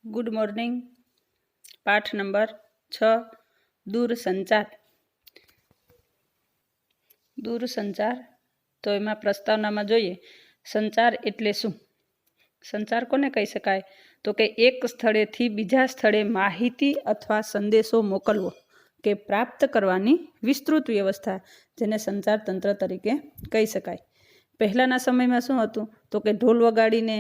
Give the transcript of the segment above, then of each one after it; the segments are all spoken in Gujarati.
Good morning. પાઠ નંબર 6 દૂરસંચાર. દૂરસંચાર તો એમાં પ્રસ્તાવનામાં જોઈએ સંચાર એટલે શું. સંચાર કોને કહી શકાય? તો કે એક સ્થળેથી બીજા સ્થળે માહિતી અથવા સંદેશો મોકલવો કે પ્રાપ્ત કરવાની વિસ્તૃત વ્યવસ્થા, જેને સંચાર તંત્ર તરીકે કહી શકાય. પહેલાંના સમયમાં શું હતું? તો કે ઢોલ વગાડીને,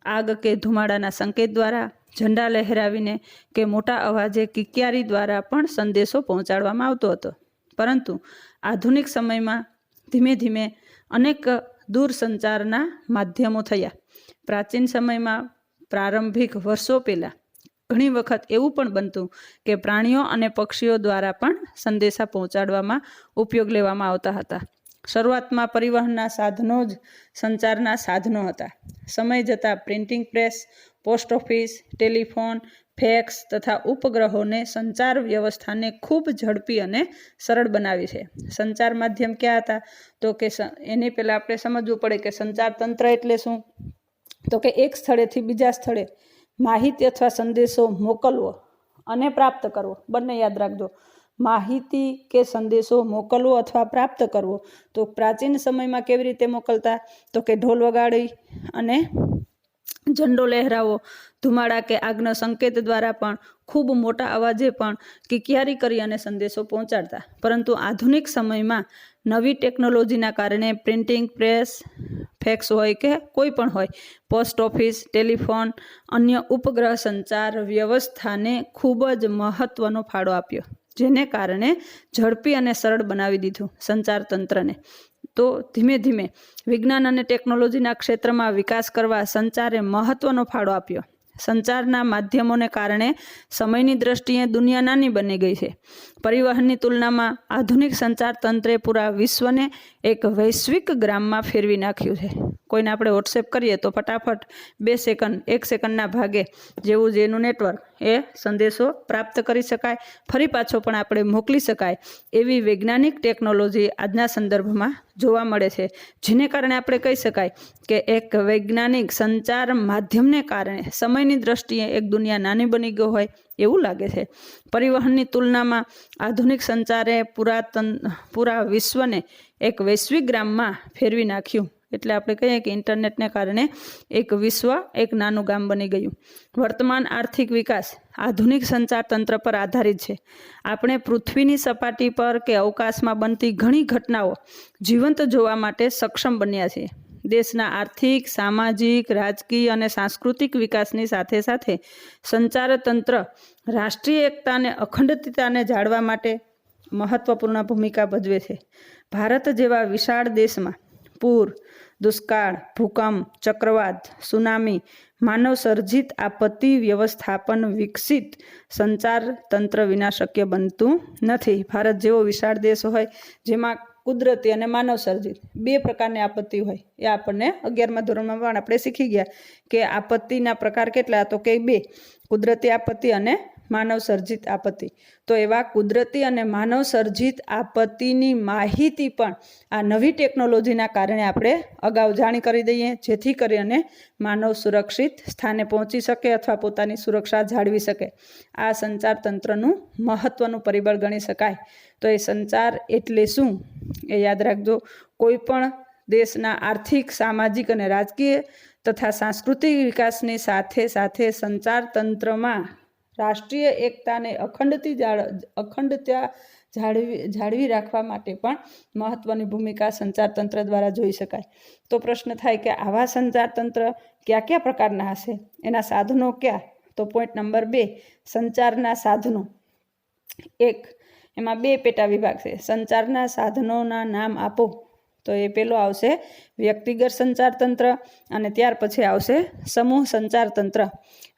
આગ કે ધુમાડાના સંકેત દ્વારા, ઝંડા લહેરાવીને કે મોટા અવાજે કિક્યારી દ્વારા પણ સંદેશો પહોંચાડવામાં આવતો હતો. પરંતુ આધુનિક સમયમાં ધીમે ધીમે અનેક દૂરસંચારના માધ્યમો થયા. પ્રાચીન સમયમાં પ્રારંભિક વર્ષો પહેલાં ઘણી વખત એવું પણ બનતું કે પ્રાણીઓ અને પક્ષીઓ દ્વારા પણ સંદેશા પહોંચાડવામાં ઉપયોગ લેવામાં આવતા હતા. શરૂઆતમાં પરિવહનના સાધનો જ સંચારના સાધનો હતા. સમય જતાં printing press, post office, telephone, fax તથા ઉપગ્રહોને સંચાર વ્યવસ્થાને ખૂબ ઝડપી અને સરળ બનાવી છે. સંચાર માધ્યમ ક્યાં હતા? તો કે એની પહેલાં આપણે સમજવું પડે કે સંચાર તંત્ર એટલે શું. તો કે એક સ્થળેથી બીજા સ્થળે માહિતી અથવા સંદેશો મોકલવો અને પ્રાપ્ત કરવો, બંને યાદ રાખજો. માહિતી કે સંદેશો મોકલવો અથવા પ્રાપ્ત કરવો તો પ્રાચીન સમયમાં કેવી રીતે મોકલતા? તો કે ઢોલ વગાડી અને ઝંડો લહેરાવો, ધુમાડા કે આગના સંકેત દ્વારા પણ ખૂબ મોટા અવાજે પણ કિકિયારી કરી અને સંદેશો પહોંચાડતા. પરંતુ આધુનિક સમયમાં નવી ટેકનોલોજીના કારણે પ્રિન્ટિંગ પ્રેસ, ફેક્સ હોય કે કોઈ પણ હોય, પોસ્ટ ઓફિસ, ટેલિફોન, અન્ય ઉપગ્રહ સંચાર વ્યવસ્થાને ખૂબ જ મહત્ત્વનો ફાળો આપ્યો, જેને કારણે ઝડપી અને સરળ બનાવી દીધું સંચાર તંત્રને. તો ધીમે ધીમે વિજ્ઞાન અને ટેકનોલોજીના ક્ષેત્રમાં વિકાસ કરવા સંચારે મહત્ત્વનો ફાળો આપ્યો. સંચારના માધ્યમોને કારણે સમયની દ્રષ્ટિએ દુનિયા નાની બની ગઈ છે. પરિવહનની તુલનામાં આધુનિક સંચાર તંત્રે પૂરા વિશ્વને એક વૈશ્વિક ગ્રામમાં ફેરવી નાખ્યું છે. કોઈને આપણે વોટ્સએપ કરીએ તો ફટાફટ 2 સેકન્ડ, 1 સેકન્ડના ભાગે જેવું જેનું નેટવર્ક એ સંદેશો પ્રાપ્ત કરી શકાય, ફરી પાછો પણ આપણે મોકલી શકાય એવી વૈજ્ઞાનિક ટેકનોલોજી આજના સંદર્ભમાં જોવા મળે છે. જેને કારણે આપણે કહી શકાય કે એક વૈજ્ઞાનિક સંચાર માધ્યમને કારણે સમયની દ્રષ્ટિએ એક દુનિયા નાની બની ગઈ હોય એવું લાગે છે. પરિવહનની તુલનામાં આધુનિક સંચારે પૂરા વિશ્વને એક વૈશ્વિક ગ્રામમાં ફેરવી નાખ્યું. એટલે આપણે કહીએ કે ઇન્ટરનેટને કારણે એક વિશ્વ એક નાનું ગામ બની ગયું. વર્તમાન આર્થિક વિકાસ આધુનિક સંચાર તંત્ર પર આધારિત છે. આપણે પૃથ્વીની સપાટી પર કે અવકાશમાં બનતી ઘણી ઘટનાઓ જીવંત જોવા માટે સક્ષમ બન્યા છીએ. દેશના આર્થિક, સામાજિક, રાજકીય અને સાંસ્કૃતિક વિકાસની સાથે સાથે સંચાર તંત્ર રાષ્ટ્રીય એકતા અને અખંડિતતાને જાળવવા માટે મહત્વપૂર્ણ ભૂમિકા ભજવે છે. ભારત જેવા વિશાળ દેશમાં પૂર, દુષ્કાળ, ભૂકંપ, ચક્રવાત, સુનામી, માનવ સર્જિત આપત્તિ વ્યવસ્થાપન વિકસિત સંચાર તંત્ર વિના શક્ય બનતું નથી. ભારત જેવો વિશાળ દેશ હોય જેમાં કુદરતી અને માનવ સર્જિત 2 પ્રકારની આપત્તિ હોય, એ આપણને 11મા ધોરણમાં પણ આપણે શીખી ગયા કે આપત્તિના પ્રકાર કેટલા? તો કે 2, કુદરતી આપત્તિ અને માનવ સર્જિત આપત્તિ. તો એવા કુદરતી અને માનવ સર્જિત આપત્તિની માહિતી પણ આ નવી ટેકનોલોજીના કારણે આપણે અગાઉ જાણ કરી દઈએ, જેથી કરીને માનવ સુરક્ષિત સ્થાને પહોંચી શકે અથવા પોતાની સુરક્ષા જાળવી શકે. આ સંચાર તંત્રનું મહત્ત્વનું પરિબળ ગણી શકાય. તો એ સંચાર એટલે શું એ યાદ રાખજો. કોઈ પણ દેશના આર્થિક, સામાજિક અને રાજકીય તથા સાંસ્કૃતિક વિકાસની સાથે સાથે સંચાર તંત્રમાં રાષ્ટ્રીય એકતા અને અખંડતા જાળવી રાખવા માટે પણ મહત્ત્વની ભૂમિકા સંચાર તંત્ર દ્વારા જોઈ શકાય. તો પ્રશ્ન થાય કે આવા સંચાર તંત્ર કયા કયા પ્રકારના હશે, એના સાધનો કયા? તો પોઈન્ટ નંબર 2, સંચારના સાધનો. 1, એમાં 2 પેટા વિભાગ છે. સંચારના સાધનોના નામ આપો. તો એ પહેલો આવશે વ્યક્તિગત સંચાર તંત્ર અને ત્યાર પછી આવશે સમૂહ સંચાર તંત્ર.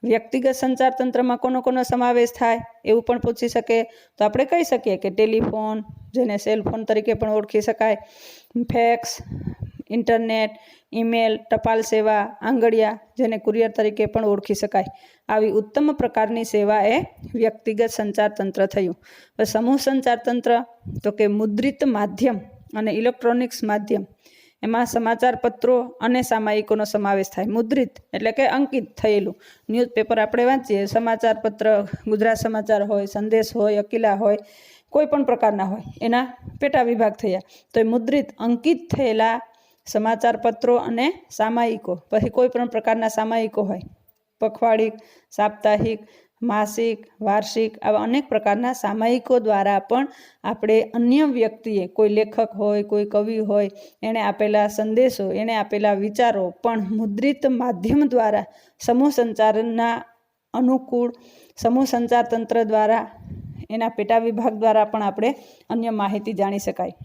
વ્યક્તિગત સંચાર તંત્રમાં કોનો સમાવેશ થાય એવું પણ પૂછી શકે. તો આપણે કહી શકીએ કે ટેલિફોન, જેને સેલફોન તરીકે પણ ઓળખી શકાય, ફેક્સ, ઇન્ટરનેટ, ઈમેલ, ટપાલ સેવા, આંગળિયા, જેને કુરિયર તરીકે પણ ઓળખી શકાય. આવી ઉત્તમ પ્રકારની સેવા એ વ્યક્તિગત સંચાર તંત્ર થયું. સમૂહ સંચાર તંત્ર તો કે મુદ્રિત માધ્યમ અને ઇલેક્ટ્રોનિક્સ માધ્યમ એમાં સમાચાર પત્રો અને સામાયિકોનો સમાવેશ થાય. મુદ્રિત એટલે કે અંકિત થયેલું ન્યૂઝપેપર આપણે વાંચીએ, સમાચાર પત્ર ગુજરાત સમાચાર હોય, સંદેશ હોય, અકિલા હોય, કોઈ પણ પ્રકારના હોય, એના પેટા વિભાગ થયા. તો એ મુદ્રિત અંકિત થયેલા સમાચાર પત્રો અને સામાયિકો, પછી કોઈ પણ પ્રકારના સામાયિકો હોય, પખવાડિક, સાપ્તાહિક, માસિક, વાર્ષિક, આવા અનેક પ્રકારના સામાયિકો દ્વારા પણ આપણે અન્ય વ્યક્તિએ, કોઈ લેખક હોય, કોઈ કવિ હોય, એણે આપેલા સંદેશો, એણે આપેલા વિચારો પણ મુદ્રિત માધ્યમ દ્વારા સમૂહ સંચારના અનુકૂળ સમૂહ સંચાર તંત્ર દ્વારા, એના પેટા વિભાગ દ્વારા પણ આપણે અન્ય માહિતી જાણી શકાય.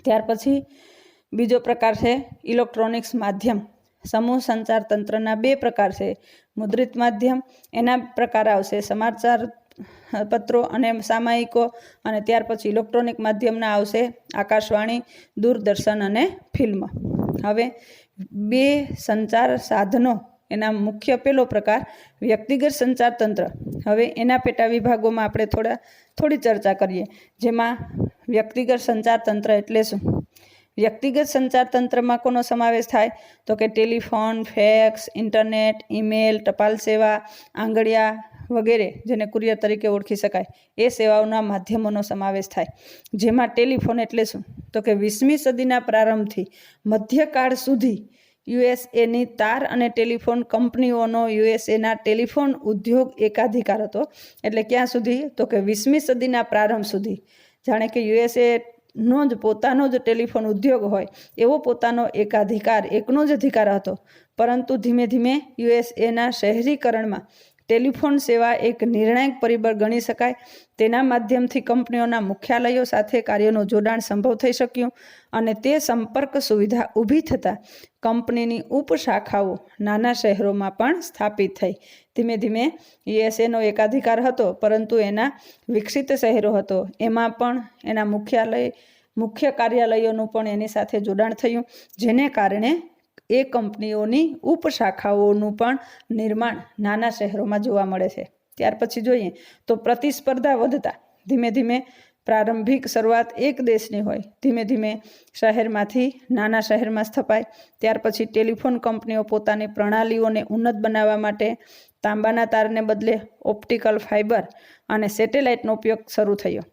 ત્યાર પછી બીજો પ્રકાર છે ઇલેક્ટ્રોનિક્સ માધ્યમ. સમૂહ સંચાર તંત્રના બે પ્રકાર છે. મુદ્રિત માધ્યમ, એના પ્રકાર આવશે સમાચાર પત્રો અને સામાયિકો, અને ત્યાર પછી ઇલેક્ટ્રોનિક માધ્યમના આવશે આકાશવાણી, દૂરદર્શન અને ફિલ્મ. હવે બે સંચાર સાધનો, એના મુખ્ય પહેલો પ્રકાર વ્યક્તિગત સંચાર તંત્ર. હવે એના પેટા વિભાગોમાં આપણે થોડી ચર્ચા કરીએ, જેમાં વ્યક્તિગત સંચાર તંત્ર એટલે શું? વ્યક્તિગત સંચાર તંત્રમાં કોનો સમાવેશ થાય? તો કે ટેલિફોન, ફેક્સ, ઇન્ટરનેટ, ઈમેલ, ટપાલ સેવા, આંગળિયા વગેરે, જેને કુરિયર તરીકે ઓળખી શકાય, એ સેવાઓના માધ્યમોનો સમાવેશ થાય. જેમાં ટેલિફોન એટલે શું? તો કે 20મી સદીના પ્રારંભથી મધ્યકાળ સુધી યુએસએની તાર અને ટેલિફોન કંપનીઓનો યુએસએના ટેલિફોન ઉદ્યોગ એકાધિકાર હતો. એટલે ક્યાં સુધી? તો કે 20મી સદીના પ્રારંભ સુધી. જાણે કે યુએસએ નો જ પોતાનો જ ટેલિફોન ઉદ્યોગ હોય એવો પોતાનો એકાધિકાર, એકનો જ અધિકાર હતો. પરંતુ ધીમે ધીમે યુએસએના શહેરીકરણમાં ટેલિફોન સેવા એક નિર્ણાયક પરિબળ ગણી શકાય. તેના માધ્યમથી કંપનીઓના મુખ્યાલયો સાથે કાર્યનું જોડાણ સંભવ થઈ શક્યું, અને તે સંપર્ક સુવિધા ઊભી થતાં કંપનીની ઉપશાખાઓ નાના શહેરોમાં પણ સ્થાપિત થઈ. ધીમે ધીમે યુએસએનો એકાધિકાર હતો, પરંતુ એના વિકસિત શહેરો હતો, એમાં પણ એના મુખ્ય કાર્યાલયોનું પણ એની સાથે જોડાણ થયું, જેને કારણે એ કંપનીઓની ઉપશાખાઓનું પણ નિર્માણ નાના શહેરોમાં જોવા મળે છે. ત્યાર પછી જોઈએ તો પ્રતિસ્પર્ધા વધતા ધીમે ધીમે પ્રારંભિક શરૂઆત એક દેશની હોય, ધીમે ધીમે શહેરમાંથી નાના શહેરમાં સ્થપાય. ત્યાર પછી ટેલિફોન કંપનીઓ પોતાની પ્રણાલીઓને ઉન્નત બનાવવા માટે તાંબાના તારને બદલે ઓપ્ટિકલ ફાઇબર અને સેટેલાઇટનો ઉપયોગ શરૂ થયો.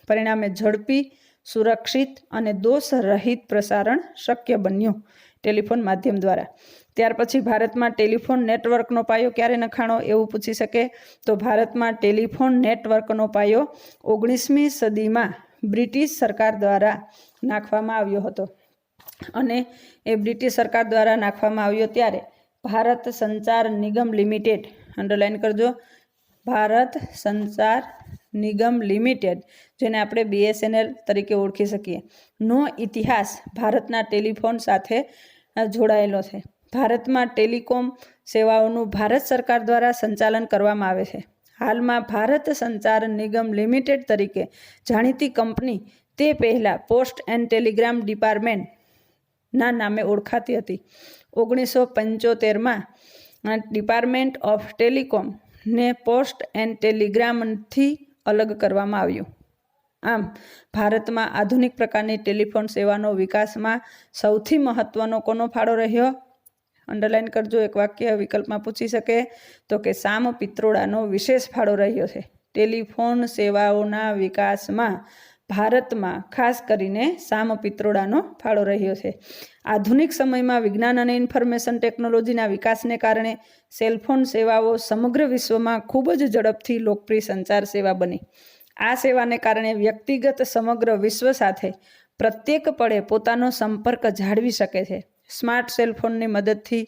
પરિણામે ઝડપી, સુરક્ષિત અને દોષરહિત પ્રસારણ શક્ય બન્યું ટેલિફોન માધ્યમ દ્વારા. ત્યાર પછી ભારતમાં ટેલિફોન નેટવર્કનો પાયો ક્યારે નખાણો એવું પૂછી શકે? તો ભારતમાં ટેલિફોન નેટવર્કનો પાયો 19મી સદીમાં બ્રિટિશ સરકાર દ્વારા નાખવામાં આવ્યો હતો. અને એ બ્રિટિશ સરકાર દ્વારા નાખવામાં આવ્યો ત્યારે ભારત સંચાર નિગમ લિમિટેડ, અંડરલાઇન કરજો, ભારત સંચાર નિગમ લિમિટેડ, જેને આપણે BSNL તરીકે ઓળખી શકીએ, નો ઇતિહાસ ભારતના ટેલિફોન સાથે જોડાયેલો છે. ભારતમાં ટેલિકોમ સેવાઓનું ભારત સરકાર દ્વારા સંચાલન કરવામાં આવે છે. હાલમાં ભારત સંચાર નિગમ લિમિટેડ તરીકે જાણીતી કંપની તે પહેલાં પોસ્ટ એન્ડ ટેલિગ્રામ ડિપાર્ટમેન્ટના નામે ઓળખાતી હતી. 1975માં ડિપાર્ટમેન્ટ ઓફ ટેલિકોમ ને પોસ્ટ એન્ડ ટેલિગ્રામથી અલગ કરવામાં આવ્યું. આમ ભારતમાં આધુનિક પ્રકારની ટેલિફોન સેવાનો વિકાસમાં સૌથી મહત્વનો કોનો ફાળો રહ્યો? અંડરલાઇન કરજો, એક વાક્ય વિકલ્પમાં પૂછી શકે તો કે સામ પિત્રોડાનો વિશેષ ફાળો રહ્યો છે. ટેલિફોન સેવાઓના વિકાસમાં ભારતમાં ખાસ કરીને સામ પિત્રોડાનો ફાળો રહ્યો છે. આધુનિક સમયમાં વિજ્ઞાન અને ઇન્ફોર્મેશન ટેકનોલોજીના વિકાસને કારણે સેલફોન સેવાઓ સમગ્ર વિશ્વમાં ખૂબ જ ઝડપથી લોકપ્રિય સંચાર સેવા બની. આ સેવાને કારણે વ્યક્તિગત સમગ્ર વિશ્વ સાથે પ્રત્યેક પળે પોતાનો સંપર્ક જાળવી શકે છે. સ્માર્ટ સેલફોનની મદદથી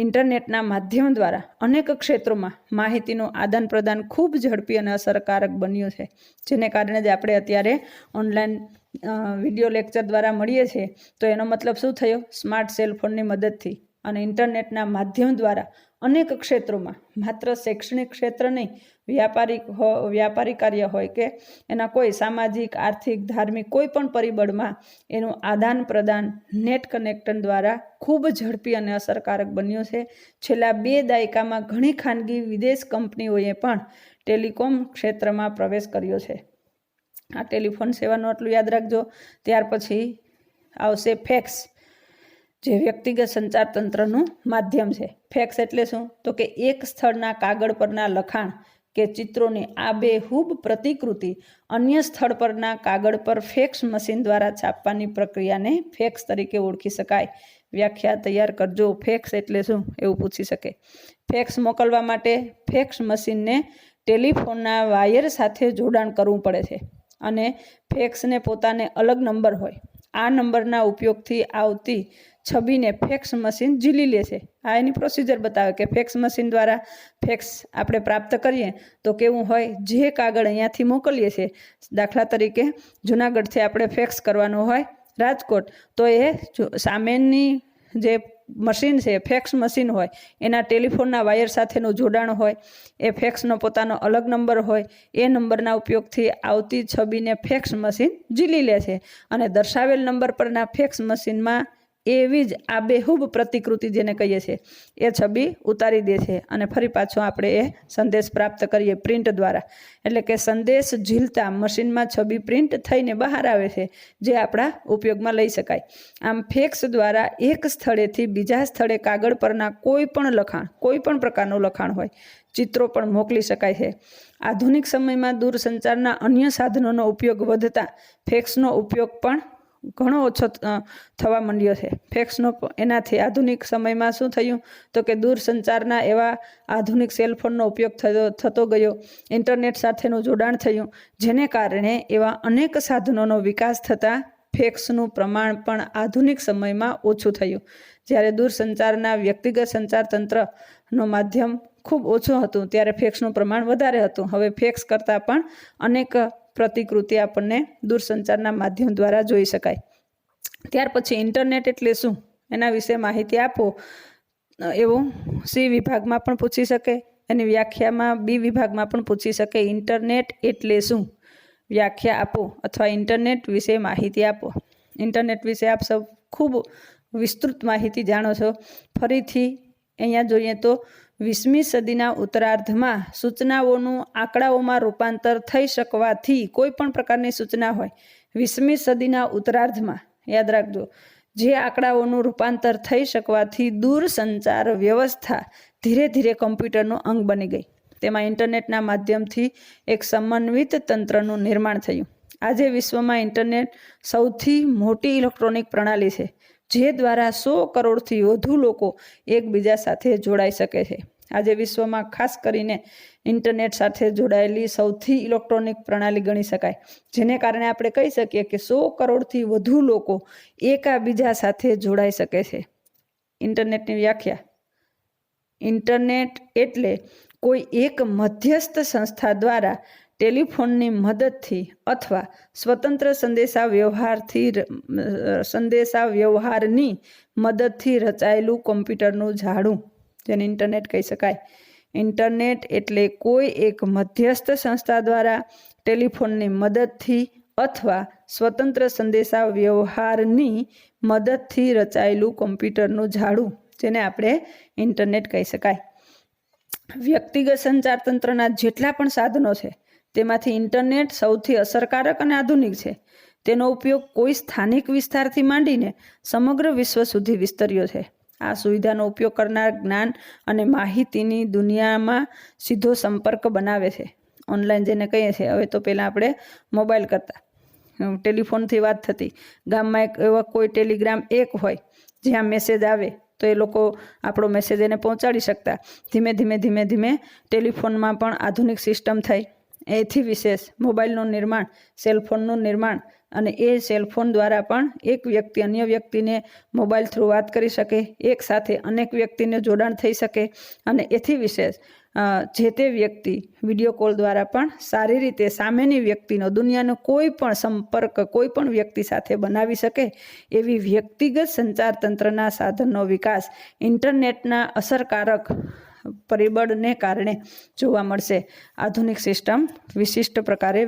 ઇન્ટરનેટના માધ્યમ દ્વારા અનેક ક્ષેત્રોમાં માહિતીનું આદાન પ્રદાન ખૂબ ઝડપી અને અસરકારક બન્યું છે, જેને કારણે જ આપણે અત્યારે ઓનલાઈન વિડીયો લેક્ચર દ્વારા મળીએ છીએ. તો એનો મતલબ શું થયો? સ્માર્ટ સેલફોનની મદદથી અને ઇન્ટરનેટના માધ્યમ દ્વારા અનેક ક્ષેત્રોમાં, માત્ર શૈક્ષણિક ક્ષેત્ર નહીં, વ્યાપારી કાર્ય હોય કે એના કોઈ સામાજિક, આર્થિક, ધાર્મિક કોઈ પણ પરિબળમાં એનું આદાન પ્રદાન નેટ કનેક્શન દ્વારા ખૂબ ઝડપી અને અસરકારક બન્યું છે. છેલ્લા 2 દાયકામાં ઘણી ખાનગી વિદેશ કંપનીઓએ પણ ટેલિકોમ ક્ષેત્રમાં પ્રવેશ કર્યો છે. આ ટેલિફોન સેવાનું આટલું યાદ રાખજો. ત્યાર પછી આવશે ફેક્સ. જે વ્યક્તિગત સંચાર તંત્રનું માધ્યમ છે। ફેક્સ એટલે શું? તો કે એક સ્થળના કાગળ પરના લખાણ કે ચિત્રોની આબેહૂબ પ્રતિકૃતિ અન્ય સ્થળ પરના કાગળ પર ફેક્સ મશીન દ્વારા છાપવાની પ્રક્રિયાને ફેક્સ તરીકે ઓળખી શકાય। વ્યાખ્યા તૈયાર કરજો। ફેક્સ એટલે શું એવું પૂછી શકે। ફેક્સ મોકલવા માટે ફેક્સ મશીનને ટેલિફોનના વાયર સાથે જોડાણ કરવું પડે છે અને ફેક્સને પોતાને અલગ નંબર હોય। આ નંબરના ઉપયોગથી આવતી છબીને ફેક્સ મશીન ઝીલી લે છે। આ એની પ્રોસિજર બતાવે કે ફેક્સ મશીન દ્વારા ફેક્સ આપણે પ્રાપ્ત કરીએ તો કેવું હોય। જે કાગળ અહીંયાથી મોકલીએ છીએ, દાખલા તરીકે જુનાગઢથી આપણે ફેક્સ કરવાનું હોય રાજકોટ, તો એ સામેની જે મશીન છે ફેક્સ મશીન હોય એના ટેલિફોનના વાયર સાથેનું જોડાણ હોય। એ ફેક્સનો પોતાનો અલગ નંબર હોય। એ નંબરના ઉપયોગથી આવતી છબીને ફેક્સ મશીન ઝીલી લે છે અને દર્શાવેલ નંબર પરના ફેક્સ મશીનમાં એવી જ આબેહૂબ પ્રતિકૃતિ જેને કહીએ છીએ એ છબી ઉતારી દે છે અને ફરી પાછો આપણે એ સંદેશ પ્રાપ્ત કરીએ પ્રિન્ટ દ્વારા। એટલે કે સંદેશ ઝીલતા મશીનમાં છબી પ્રિન્ટ થઈને બહાર આવે છે, જે આપણા ઉપયોગમાં લઈ શકાય। આમ ફેક્સ દ્વારા એક સ્થળેથી બીજા સ્થળે કાગળ પરના કોઈ પણ લખાણ, કોઈ પણ પ્રકારનું લખાણ હોય, ચિત્રો પણ મોકલી શકાય છે। આધુનિક સમયમાં દૂરસંચારના અન્ય સાધનોનો ઉપયોગ વધતા ફેક્સનો ઉપયોગ પણ ઘણો ઓછો થવા માંડ્યો છે। ફેક્સનો એનાથી આધુનિક સમયમાં શું થયું તો કે દૂરસંચારના એવા આધુનિક સેલફોનનો ઉપયોગ થતો ગયો, ઇન્ટરનેટ સાથેનું જોડાણ થયું, જેને કારણે એવા અનેક સાધનોનો વિકાસ થતાં ફેક્સનું પ્રમાણ પણ આધુનિક સમયમાં ઓછું થયું। જ્યારે દૂરસંચારના વ્યક્તિગત સંચાર તંત્રનું માધ્યમ ખૂબ ઓછું હતું ત્યારે ફેક્સનું પ્રમાણ વધારે હતું। હવે ફેક્સ કરતાં પણ અનેક પ્રતિકૃતિ આપણને દૂરસંચારના માધ્યમ દ્વારા જોઈ શકાય। ત્યાર પછી ઇન્ટરનેટ એટલે શું એના વિશે માહિતી આપો એવું સી વિભાગમાં પણ પૂછી શકે। એની વ્યાખ્યામાં બી વિભાગમાં પણ પૂછી શકે। ઇન્ટરનેટ એટલે શું, વ્યાખ્યા આપો અથવા ઇન્ટરનેટ વિશે માહિતી આપો। ઇન્ટરનેટ વિશે આપ સૌ ખૂબ વિસ્તૃત માહિતી જાણો છો। ફરીથી અહીંયા જોઈએ તો 20મી સદીના ઉત્તરાર્ધમાં સૂચનાઓનું આંકડાઓમાં રૂપાંતર થઈ શકવાથી, કોઈ પણ પ્રકારની સૂચના હોય 20મી સદીના ઉત્તરાર્ધમાં યાદ રાખજો, જે આંકડાઓનું રૂપાંતર થઈ શકવાથી દૂરસંચાર વ્યવસ્થા ધીરે ધીરે કમ્પ્યુટરનું અંગ બની ગઈ। તેમાં ઇન્ટરનેટના માધ્યમથી એક સમન્વિત તંત્રનું નિર્માણ થયું। આજે વિશ્વમાં ઇન્ટરનેટ સૌથી મોટી ઇલેક્ટ્રોનિક પ્રણાલી છે, જે દ્વારા 100 કરોડથી વધુ લોકો એકબીજા સાથે જોડાઈ શકે છે। આજે વિશ્વમાં ખાસ કરીને ઇન્ટરનેટ સાથે જોડાયેલી સૌથી ઇલેક્ટ્રોનિક પ્રણાલી ગણી શકાય, જેને કારણે આપણે કહી શકીએ કે 100 કરોડથી વધુ લોકો એકબીજા સાથે જોડાઈ શકે છે। ઇન્ટરનેટની વ્યાખ્યા: ઇન્ટરનેટ એટલે કોઈ એક મધ્યસ્થ સંસ્થા દ્વારા ટેલિફોનની મદદથી અથવા સ્વતંત્ર સંદેશાવ્યવહારની મદદથી રચાયેલું કમ્પ્યુટરનું જાળું, જેને ઇન્ટરનેટ કહી શકાય। ઇન્ટરનેટ એટલે કોઈ એક મધ્યસ્થ સંસ્થા દ્વારા ટેલિફોનની મદદથી અથવા સ્વતંત્ર સંદેશાવ્યવહારની મદદથી રચાયેલું કમ્પ્યુટરનું જાળું, જેને આપણે ઇન્ટરનેટ કહી શકાય। વ્યક્તિગત સંચાર તંત્રના જેટલા પણ સાધનો છે તેમાંથી ઇન્ટરનેટ સૌથી અસરકારક અને આધુનિક છે। તેનો ઉપયોગ કોઈ સ્થાનિક વિસ્તારથી માંડીને સમગ્ર વિશ્વ સુધી વિસ્તર્યો છે। આ સુવિધાનો ઉપયોગ કરનાર જ્ઞાન અને માહિતીની દુનિયામાં સીધો સંપર્ક બનાવે છે। ઓનલાઈન જેને કહીએ છીએ, હવે તો પહેલાં આપણે મોબાઈલ કરતા, ટેલિફોનથી વાત થતી, ગામમાં એવા કોઈ ટેલિગ્રામ એક હોય જ્યાં મેસેજ આવે તો એ લોકો આપણો મેસેજ એને પહોંચાડી શકતા। ધીમે ધીમે ટેલિફોનમાં પણ આધુનિક સિસ્ટમ થઈ। એથી વિશેષ મોબાઈલનું નિર્માણ, સેલફોનનું નિર્માણ, અને એ સેલફોન દ્વારા પણ એક વ્યક્તિ અન્ય વ્યક્તિને મોબાઈલ થ્રુ વાત કરી શકે, એક સાથે અનેક વ્યક્તિને જોડાણ થઈ શકે, અને એથી વિશેષ જે તે વ્યક્તિ વિડીયો કોલ દ્વારા પણ સારી રીતે સામેની વ્યક્તિનો દુનિયાનો કોઈ પણ સંપર્ક કોઈ પણ વ્યક્તિ સાથે બનાવી શકે। એવી વ્યક્તિગત સંચાર તંત્રના સાધનનો વિકાસ ઇન્ટરનેટના અસરકારક પરિબળને કારણે જોવા મળશે। આધુનિક સિસ્ટમ વિશિષ્ટ પ્રકારે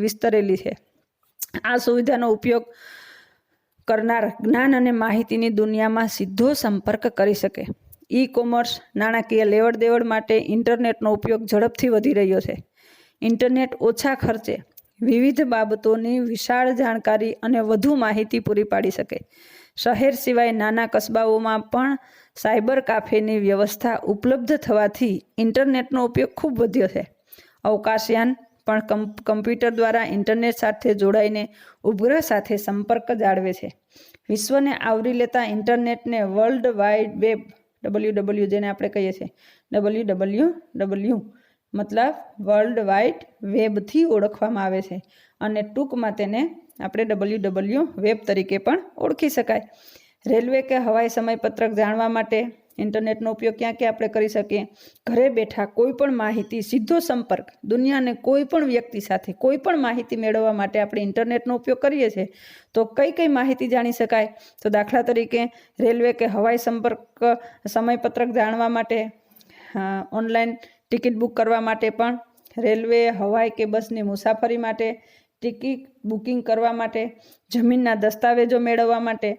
વિસ્તરેલી છે। આ સુવિધાનો ઉપયોગ કરનાર જ્ઞાન અને માહિતીની દુનિયામાં સીધો સંપર્ક કરી શકે। ઈ કોમર્સ, નાણાકીય લેવડ દેવડ માટે ઇન્ટરનેટનો ઉપયોગ ઝડપથી વધી રહ્યો છે। ઇન્ટરનેટ ઓછા ખર્ચે વિવિધ બાબતોની વિશાળ જાણકારી અને વધુ માહિતી પૂરી પાડી શકે શહેર સિવાય નાના કસ્બાઓમાં પણ સાયબર કાફેની વ્યવસ્થા ઉપલબ્ધ થવાથી ઇન્ટરનેટનો ઉપયોગ ખૂબ વધ્યો છે. અવકાશયાન પણ કમ્પ્યુટર દ્વારા ઇન્ટરનેટ સાથે જોડાઈને ઉપગ્રહ સાથે સંપર્ક જાળવે છે. વિશ્વને આવરી લેતા ઇન્ટરનેટને વર્લ્ડ વાઇડ વેબ WW જેને આપણે કહીએ છીએ WWW મતલબ વર્લ્ડ વાઇડ વેબથી ઓળખવામાં આવે છે અને ટૂંકમાં તેને આપણે WW વેબ તરીકે પણ ઓળખી શકાય. રેલવે કે હવાઈ સમયપત્રક જાણવા માટે ઇન્ટરનેટનો ઉપયોગ ક્યાં ક્યાં આપણે કરી શકીએ? ઘરે બેઠા કોઈ પણ માહિતી, સીધો સંપર્ક, દુનિયાને કોઈ પણ વ્યક્તિ સાથે કોઈ પણ માહિતી મેળવવા માટે આપણે ઇન્ટરનેટનો ઉપયોગ કરીએ છીએ. તો કઈ કઈ માહિતી જાણી શકાય? તો દાખલા તરીકે રેલવે કે હવાઈ સમયપત્રક જાણવા માટે, ઓનલાઈન ટિકિટ બુક કરવા માટે પણ, રેલવે, હવાઈ કે બસની મુસાફરી માટે, ટિકિટ બુકિંગ કરવા માટે, જમીનના દસ્તાવેજો મેળવવા માટે,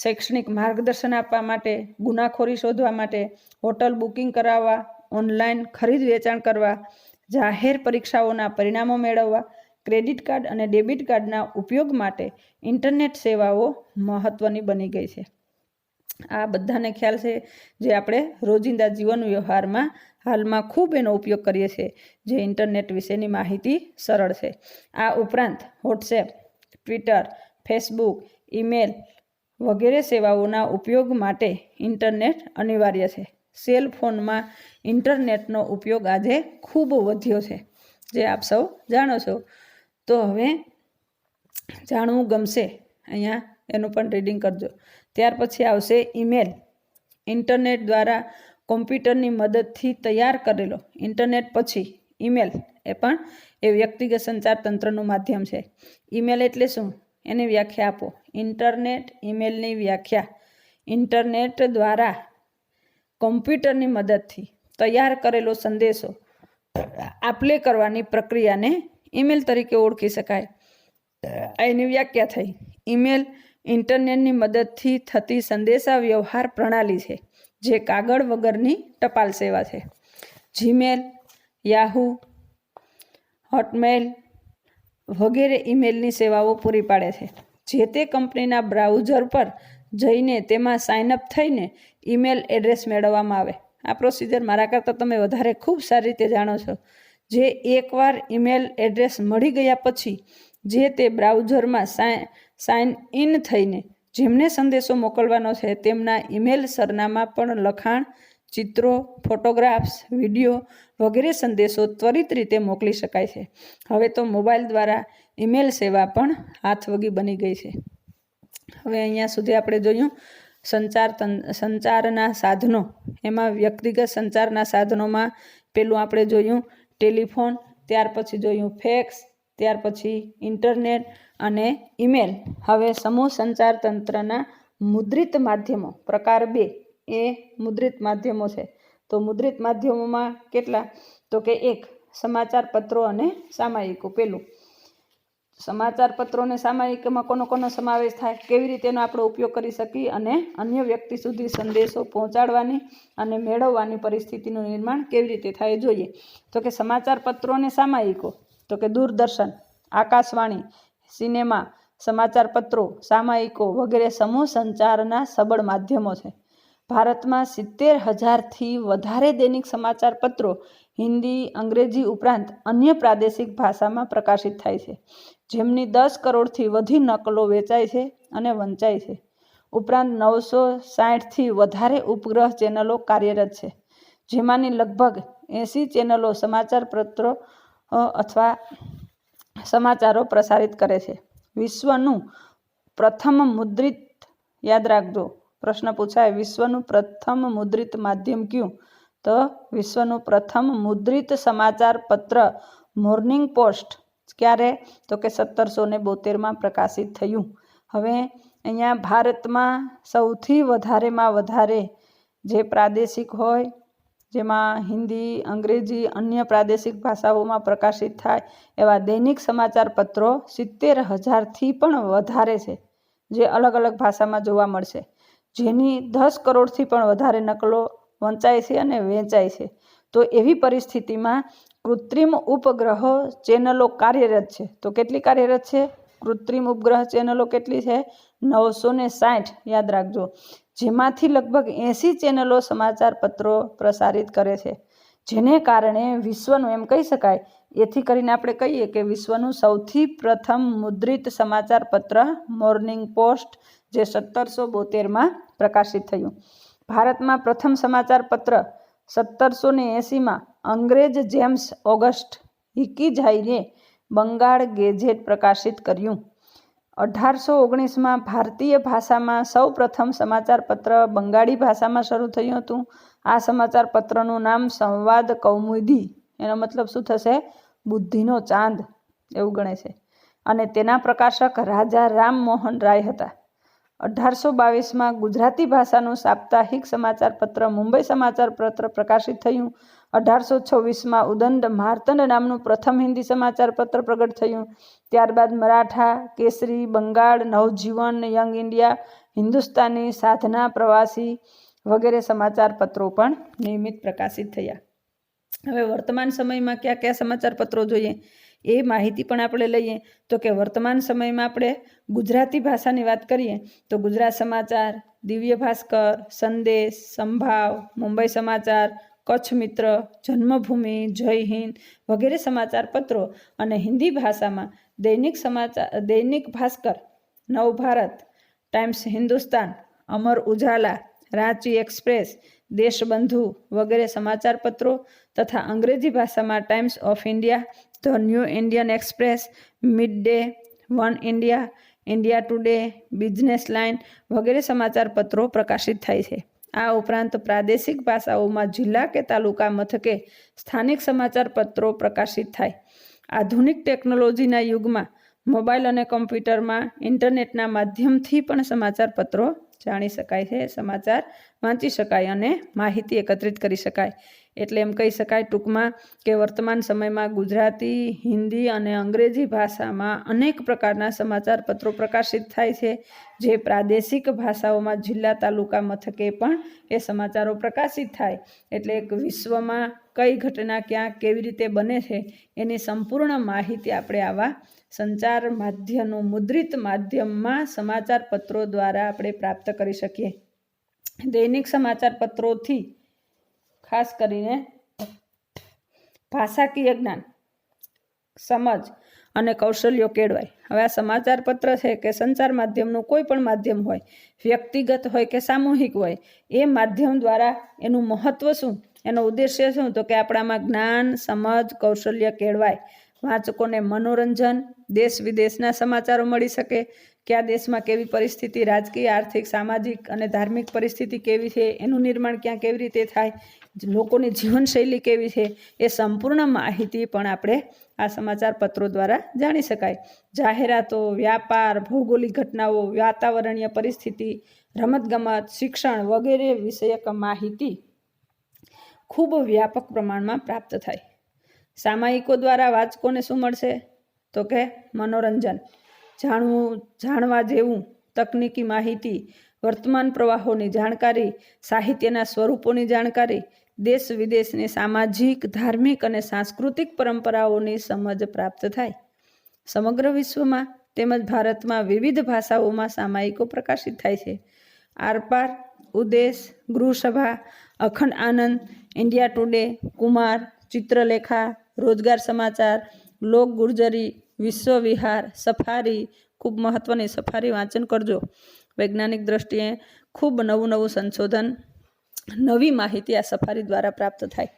શૈક્ષણિક માર્ગદર્શન આપવા માટે, ગુનાખોરી શોધવા માટે, હોટલ બુકિંગ કરાવવા, ઓનલાઈન ખરીદ વેચાણ કરવા, જાહેર પરીક્ષાઓના પરિણામો મેળવવા, ક્રેડિટ કાર્ડ અને ડેબિટ કાર્ડના ઉપયોગ માટે ઇન્ટરનેટ સેવાઓ મહત્વની બની ગઈ છે. આ બધાને ખ્યાલ છે જે આપણે રોજિંદા જીવન વ્યવહારમાં હાલમાં ખૂબ એનો ઉપયોગ કરીએ છીએ, જે ઇન્ટરનેટ વિશેની માહિતી સરળ છે. આ ઉપરાંત વોટ્સએપ, ટ્વિટર, ફેસબુક, ઈમેલ વગેરે સેવાઓના ઉપયોગ માટે ઇન્ટરનેટ અનિવાર્ય છે. સેલ ફોનમાં ઇન્ટરનેટનો ઉપયોગ આજે ખૂબ વધ્યો છે, જે આપ સૌ જાણો છો. તો હવે જાણવું ગમશે, અહીંયા એનું પણ રીડિંગ કરજો. ત્યાર પછી આવશે ઈમેલ. ઇન્ટરનેટ દ્વારા કોમ્પ્યુટરની મદદથી તૈયાર કરેલો ઇન્ટરનેટ પછી ઈમેલ એ પણ એ વ્યક્તિગત સંચાર તંત્રનું માધ્યમ છે. ઈમેલ એટલે શું? એની વ્યાખ્યા આપો. ઇન્ટરનેટ ઈમેલની વ્યાખ્યા: ઇન્ટરનેટ દ્વારા કોમ્પ્યુટરની મદદથી તૈયાર કરેલો સંદેશો આપલે કરવાની પ્રક્રિયાને ઈમેલ તરીકે ઓળખી શકાય. એની વ્યાખ્યા થઈ. ઈમેલ ઇન્ટરનેટની મદદથી થતી સંદેશા વ્યવહાર પ્રણાલી છે, જે કાગળ વગરની ટપાલ સેવા છે. જીમેલ, યાહૂ, હોટમેલ વગેરે ઈમેલની સેવાઓ પૂરી પાડે છે. જે તે કંપનીના બ્રાઉઝર પર જઈને તેમાં સાઇનઅપ થઈને ઈમેલ એડ્રેસ મેળવવામાં આવે. આ પ્રોસિજર મારા કરતાં તમે વધારે ખૂબ સારી રીતે જાણો છો. જે એકવાર ઈમેલ એડ્રેસ મળી ગયા પછી જે તે બ્રાઉઝરમાં સાઇન ઇન થઈને જેમને સંદેશો મોકલવાનો છે તેમના ઈમેલ સરનામા પણ લખાણ, ચિત્રો, ફોટોગ્રાફ્સ, વિડીયો વગેરે સંદેશો ત્વરિત રીતે મોકલી શકાય છે. હવે તો મોબાઈલ દ્વારા ઈમેલ સેવા પણ હાથવગી બની ગઈ છે. હવે અહીંયા સુધી આપણે જોયું સંચારના સાધનો. એમાં વ્યક્તિગત સંચારના સાધનોમાં પેલું આપણે જોયું ટેલિફોન, ત્યાર પછી જોયું ફેક્સ, ત્યાર પછી ઇન્ટરનેટ અને ઈમેલ. હવે સમૂહ સંચાર તંત્રના મુદ્રિત માધ્યમો પ્રકાર 2 એ મુદ્રિત માધ્યમો છે. તો મુદ્રિત માધ્યમોમાં કેટલા? તો કે 1 સમાચાર પત્રો અને સામાયિકો. પેલું સમાચાર પત્રો અને સામાયિકમાં કોનો સમાવેશ થાય, કેવી રીતે એનો આપણે ઉપયોગ કરી શકીએ અને અન્ય વ્યક્તિ સુધી સંદેશો પહોંચાડવાની અને મેળવવાની પરિસ્થિતિનું નિર્માણ કેવી રીતે થાય જોઈએ. તો કે સમાચાર પત્રો અને સામાયિકો, તો કે દૂરદર્શન, આકાશવાણી, સિનેમા, સમાચાર પત્રો, સામાયિકો વગેરે સમૂહ સંચારના સબળ માધ્યમો છે. ભારતમાં 70,000થી વધારે દૈનિક સમાચાર પત્રો હિન્દી, અંગ્રેજી ઉપરાંત અન્ય પ્રાદેશિક ભાષામાં પ્રકાશિત થાય છે, જેમની 10 કરોડથી વધુ નકલો વેચાય છે અને વંચાય છે. ઉપરાંત 960થી વધારે ઉપગ્રહ ચેનલો કાર્યરત છે, જેમાંની લગભગ 80 ચેનલો સમાચાર પત્રો અથવા સમાચારો પ્રસારિત કરે છે. વિશ્વનું પ્રથમ મુદ્રિત, યાદ રાખજો પ્રશ્ન પૂછાય, વિશ્વનું પ્રથમ મુદ્રિત માધ્યમ કયું? તો વિશ્વનું પ્રથમ મુદ્રિત સમાચાર પત્ર મોર્નિંગ પોસ્ટ. ક્યારે? તો કે 1772માં પ્રકાશિત થયું. હવે અહીંયા ભારતમાં સૌથી વધારેમાં વધારે જે પ્રાદેશિક હોય, જેમાં હિન્દી, અંગ્રેજી, અન્ય પ્રાદેશિક ભાષાઓમાં પ્રકાશિત થાય એવા દૈનિક સમાચાર પત્રો 70,000થી પણ વધારે છે, જે અલગ અલગ ભાષામાં જોવા મળશે, જેની 10 કરોડથી પણ વધારે નકલો વંચાય છે અને વેચાય છે. તો એવી પરિસ્થિતિમાં કૃત્રિમ ઉપગ્રહો ચેનલો કાર્યરત છે. તો કેટલી કાર્યરત છે? કૃત્રિમ ઉપગ્રહ ચેનલો કેટલી છે? 960, યાદ રાખજો, જેમાંથી લગભગ 80 ચેનલો સમાચાર પત્રો પ્રસારિત કરે છે, જેને કારણે વિશ્વનું એમ કહી શકાય, એથી કરીને આપણે કહીએ કે વિશ્વનું સૌથી પ્રથમ મુદ્રિત સમાચાર પત્ર મોર્નિંગ પોસ્ટ, જે 1772માં પ્રકાશિત થયું. ભારતમાં પ્રથમ સમાચાર પત્ર 1780માં અંગ્રેજ જેમ્સ ઓગસ્ટ હિકીઝાઈએ બંગાળ ગેઝેટ પ્રકાશિત કર્યું. 1819માં ભારતીય ભાષામાં સૌ પ્રથમ સમાચાર પત્ર બંગાળી ભાષામાં શરૂ થયું હતું. આ સમાચાર પત્રનું નામ સંવાદ કૌમુદી, એનો મતલબ શું થશે? બુદ્ધિનો ચાંદ એવું ગણે છે, અને તેના પ્રકાશક રાજા રામ મોહન રાય હતા. 1822માં ગુજરાતી ભાષાનું સાપ્તાહિક સમાચાર પત્ર મુંબઈ સમાચાર પત્ર પ્રકાશિત થયું. 1826માં ઉદંડ માર્તંડ નામનું પ્રથમ હિન્દી સમાચાર પત્ર પ્રગટ થયું. ત્યારબાદ મરાઠા, કેસરી, બંગાળ, નવજીવન, યંગ ઇન્ડિયા, હિન્દુસ્તાની, સાધના, પ્રવાસી વગેરે સમાચાર પત્રો પણ નિયમિત પ્રકાશિત થયા. હવે વર્તમાન સમયમાં કયા કયા સમાચાર પત્રો જોઈએ એ માહિતી પણ આપણે લઈએ. તો કે વર્તમાન સમયમાં આપણે ગુજરાતી ભાષાની વાત કરીએ તો ગુજરાત સમાચાર, દિવ્ય ભાસ્કર, સંદેશ, સંભાવ, મુંબઈ સમાચાર, કચ્છ મિત્ર, જન્મભૂમિ, જય હિન્દ વગેરે સમાચાર પત્રો, અને હિન્દી ભાષામાં દૈનિક ભાસ્કર, નવભારત, ટાઈમ્સ હિન્દુસ્તાન, અમર ઉજાલા, રાંચી એક્સપ્રેસ, દેશબંધુ વગેરે સમાચાર પત્રો, તથા અંગ્રેજી ભાષામાં times of India, the new Indian express, mid day, one India, India today, business line વગેરે સમાચાર પત્રો પ્રકાશિત થાય છે. આ ઉપરાંત પ્રાદેશિક ભાષાઓમાં જિલ્લા કે તાલુકા મથકે સ્થાનિક સમાચાર પત્રો પ્રકાશિત થાય. આધુનિક ટેકનોલોજીના યુગમાં મોબાઈલ અને કમ્પ્યુટરમાં ઇન્ટરનેટના માધ્યમથી પણ સમાચાર પત્રો જાણી શકાય છે, સમાચાર વાંચી શકાય અને માહિતી એકત્રિત કરી શકાય. એટલે એમ કહી શકાય ટૂંકમાં કે વર્તમાન સમયમાં ગુજરાતી, હિન્દી અને અંગ્રેજી ભાષામાં અનેક પ્રકારના સમાચાર પત્રો પ્રકાશિત થાય છે, જે પ્રાદેશિક ભાષાઓમાં જિલ્લા તાલુકા મથકે પણ એ સમાચારો પ્રકાશિત થાય. એટલે એક વિશ્વમાં કઈ ઘટના ક્યાં કેવી રીતે બને છે એની સંપૂર્ણ માહિતી આપણે આવા સંચાર માધ્યમનું મુદ્રિત માધ્યમમાં સમાચાર પત્રો દ્વારા આપણે પ્રાપ્ત કરી શકીએ. દૈનિક સમાચાર પત્રોથી ખાસ કરીને ભાષાકીય જ્ઞાન, સમજ અને કૌશલ્યો કેળવાય. હવે આ સમાચાર પત્ર છે કે સંચાર માધ્યમનું કોઈ પણ માધ્યમ હોય, વ્યક્તિગત હોય કે સામૂહિક હોય, એ માધ્યમ દ્વારા એનું મહત્વ શું, એનો ઉદ્દેશ્ય શું, તો કે આપણામાં જ્ઞાન, સમજ, કૌશલ્ય કેળવાય. વાંચકોને મનોરંજન, દેશ વિદેશના સમાચારો મળી શકે, કયા દેશમાં કેવી પરિસ્થિતિ, રાજકીય, આર્થિક, સામાજિક અને ધાર્મિક પરિસ્થિતિ કેવી છે, એનું નિર્માણ ક્યાં કેવી રીતે થાય, લોકોની જીવનશૈલી કેવી છે, એ સંપૂર્ણ માહિતી પણ આપણે આ સમાચાર પત્રો દ્વારા જાણી શકાય. જાહેરાતો, વ્યાપાર, ભૌગોલિક ઘટનાઓ, વાતાવરણીય પરિસ્થિતિ, રમતગમત, શિક્ષણ વગેરે વિષયક માહિતી ખૂબ વ્યાપક પ્રમાણમાં પ્રાપ્ત થાય. સામાયિકો દ્વારા વાચકોને શું મળશે, તો કે મનોરંજન, જાણવા જેવું, તકનીકી માહિતી, વર્તમાન પ્રવાહોની જાણકારી, સાહિત્યના સ્વરૂપોની જાણકારી, દેશ વિદેશની સામાજિક, ધાર્મિક અને સાંસ્કૃતિક પરંપરાઓની સમજ પ્રાપ્ત થાય. સમગ્ર વિશ્વમાં તેમજ ભારતમાં વિવિધ ભાષાઓમાં સામાયિકો પ્રકાશિત થાય છે. આરપાર, ઉદેશ, ગૃહસભા, અખંડ આનંદ, ઇન્ડિયા ટુડે, કુમાર, ચિત્રલેખા, રોજગાર સમાચાર, લોક ગુર્જરી, વિશ્વ વિહાર, સફારી, ખૂબ મહત્વની સફારી વાંચન કરજો. વૈજ્ઞાનિક દ્રષ્ટિએ ખૂબ નવું સંશોધન, નવી માહિતી આ સફારી દ્વારા પ્રાપ્ત થાય.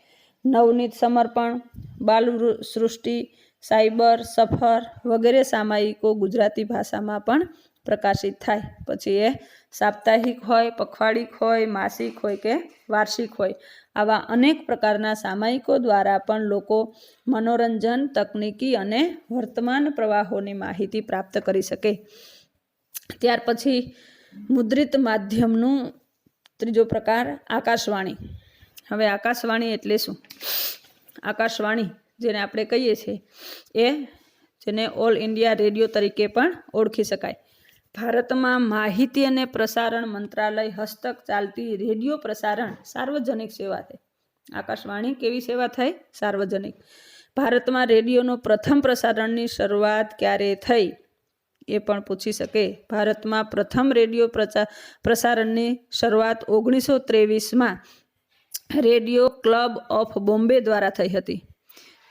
નવનીત સમર્પણ, બાલ સૃષ્ટિ, સાયબર, સફર વગેરે સામાયિકો ગુજરાતી ભાષામાં પણ પ્રકાશિત થાય. પછી એ સાપ્તાહિક હોય, પખવાડિક હોય, માસિક હોય કે વાર્ષિક હોય, આવા અનેક પ્રકારના સામાયિકો દ્વારા પણ લોકો મનોરંજન, તકનીકી અને વર્તમાન પ્રવાહોની માહિતી પ્રાપ્ત કરી શકે. ત્યાર પછી મુદ્રિત માધ્યમનું ત્રીજો પ્રકાર આકાશવાણી. હવે આકાશવાણી એટલે શું? આકાશવાણી જેને આપણે કહીએ છીએ જેને ઓલ ઇન્ડિયા રેડિયો તરીકે પણ ઓળખી શકાય. ભારતમાં માહિતી અને પ્રસારણ મંત્રાલય હસ્તક ચાલતી રેડિયો પ્રસારણ સાર્વજનિક સેવા છે. આકાશવાણી કેવી સેવા થઈ? સાર્વજનિક. ભારતમાં રેડિયોનો પ્રથમ પ્રસારણની શરૂઆત ક્યારે થઈ એ પણ પૂછી શકે. ભારતમાં પ્રથમ રેડિયો પ્રસારણની શરૂઆત 1923માં રેડિયો ક્લબ ઓફ બોમ્બે દ્વારા થઈ હતી,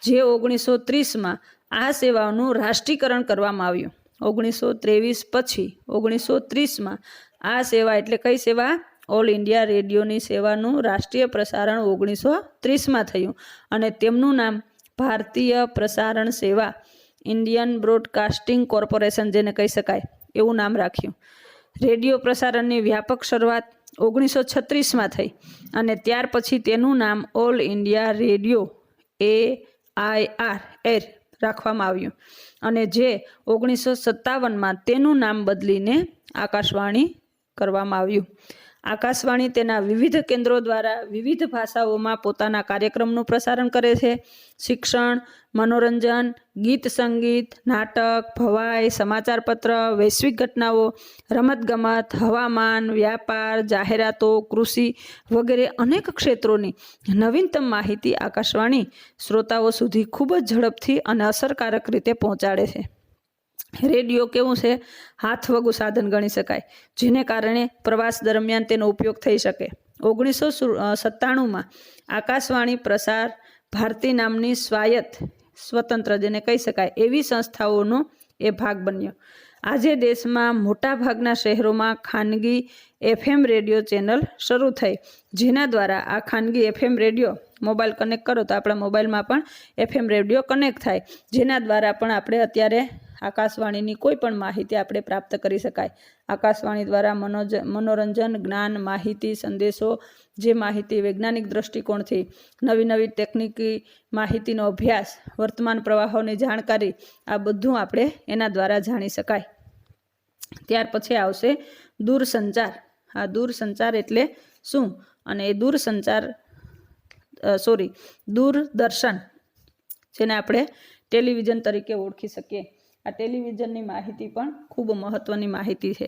જે 1930માં આ સેવાઓનું રાષ્ટ્રીયકરણ કરવામાં આવ્યું. 1923 પછી 1930માં આ સેવા એટલે કઈ સેવા? ઓલ ઇન્ડિયા રેડિયોની સેવાનું રાષ્ટ્રીય પ્રસારણ 1930માં થયું અને તેમનું નામ ભારતીય પ્રસારણ સેવા, ઇન્ડિયન બ્રોડકાસ્ટિંગ કોર્પોરેશન જેને કહી શકાય એવું નામ રાખ્યું. રેડિયો પ્રસારણની વ્યાપક શરૂઆત 1936માં થઈ અને ત્યાર પછી તેનું નામ ઓલ ઇન્ડિયા રેડિયો AIR રાખવામાં આવ્યું અને જે 1957માં તેનું નામ બદલીને આકાશવાણી કરવામાં આવ્યું. આકાશવાણી તેના વિવિધ કેન્દ્રો દ્વારા વિવિધ ભાષાઓમાં પોતાના કાર્યક્રમનું પ્રસારણ કરે છે. શિક્ષણ, મનોરંજન, ગીત સંગીત, નાટક, ભવાઈ, સમાચારપત્ર, વૈશ્વિક ઘટનાઓ, રમતગમત, હવામાન, વ્યાપાર, જાહેરાતો, કૃષિ વગેરે અનેક ક્ષેત્રોની નવીનતમ માહિતી આકાશવાણી શ્રોતાઓ સુધી ખૂબ જ ઝડપથી અને અસરકારક રીતે પહોંચાડે છે. રેડિયો કેવું છે? હાથવગું સાધન ગણી શકાય, જેને કારણે પ્રવાસ દરમિયાન તેનો ઉપયોગ થઈ શકે. 1997માં આકાશવાણી પ્રસાર ભારતી નામની સ્વતંત્ર જેને કહી શકાય એવી સંસ્થાઓનો એ ભાગ બન્યો. આજે દેશમાં મોટાભાગના શહેરોમાં ખાનગી FM રેડિયો ચેનલ શરૂ થઈ, જેના દ્વારા આ ખાનગી FM રેડિયો મોબાઈલ કનેક્ટ કરો તો આપણા મોબાઈલમાં પણ FM રેડિયો કનેક્ટ થાય, જેના દ્વારા પણ આપણે અત્યારે આકાશવાણીની કોઈ પણ માહિતી આપણે પ્રાપ્ત કરી શકાય. આકાશવાણી દ્વારા મનોરંજન, જ્ઞાન, માહિતી, સંદેશો, જે માહિતી વૈજ્ઞાનિક દ્રષ્ટિકોણથી નવી નવી ટેકનિકી માહિતીનો અભ્યાસ, વર્તમાન પ્રવાહોની જાણકારી, આ બધું આપણે એના દ્વારા જાણી શકાય. ત્યાર પછી આવશે દૂરસંચાર. આ દૂરસંચાર એટલે શું? અને એ દૂરદર્શન, જેને આપણે ટેલિવિઝન તરીકે ઓળખી શકીએ. આ ટેલિવિઝનની માહિતી પણ ખૂબ મહત્વની માહિતી છે.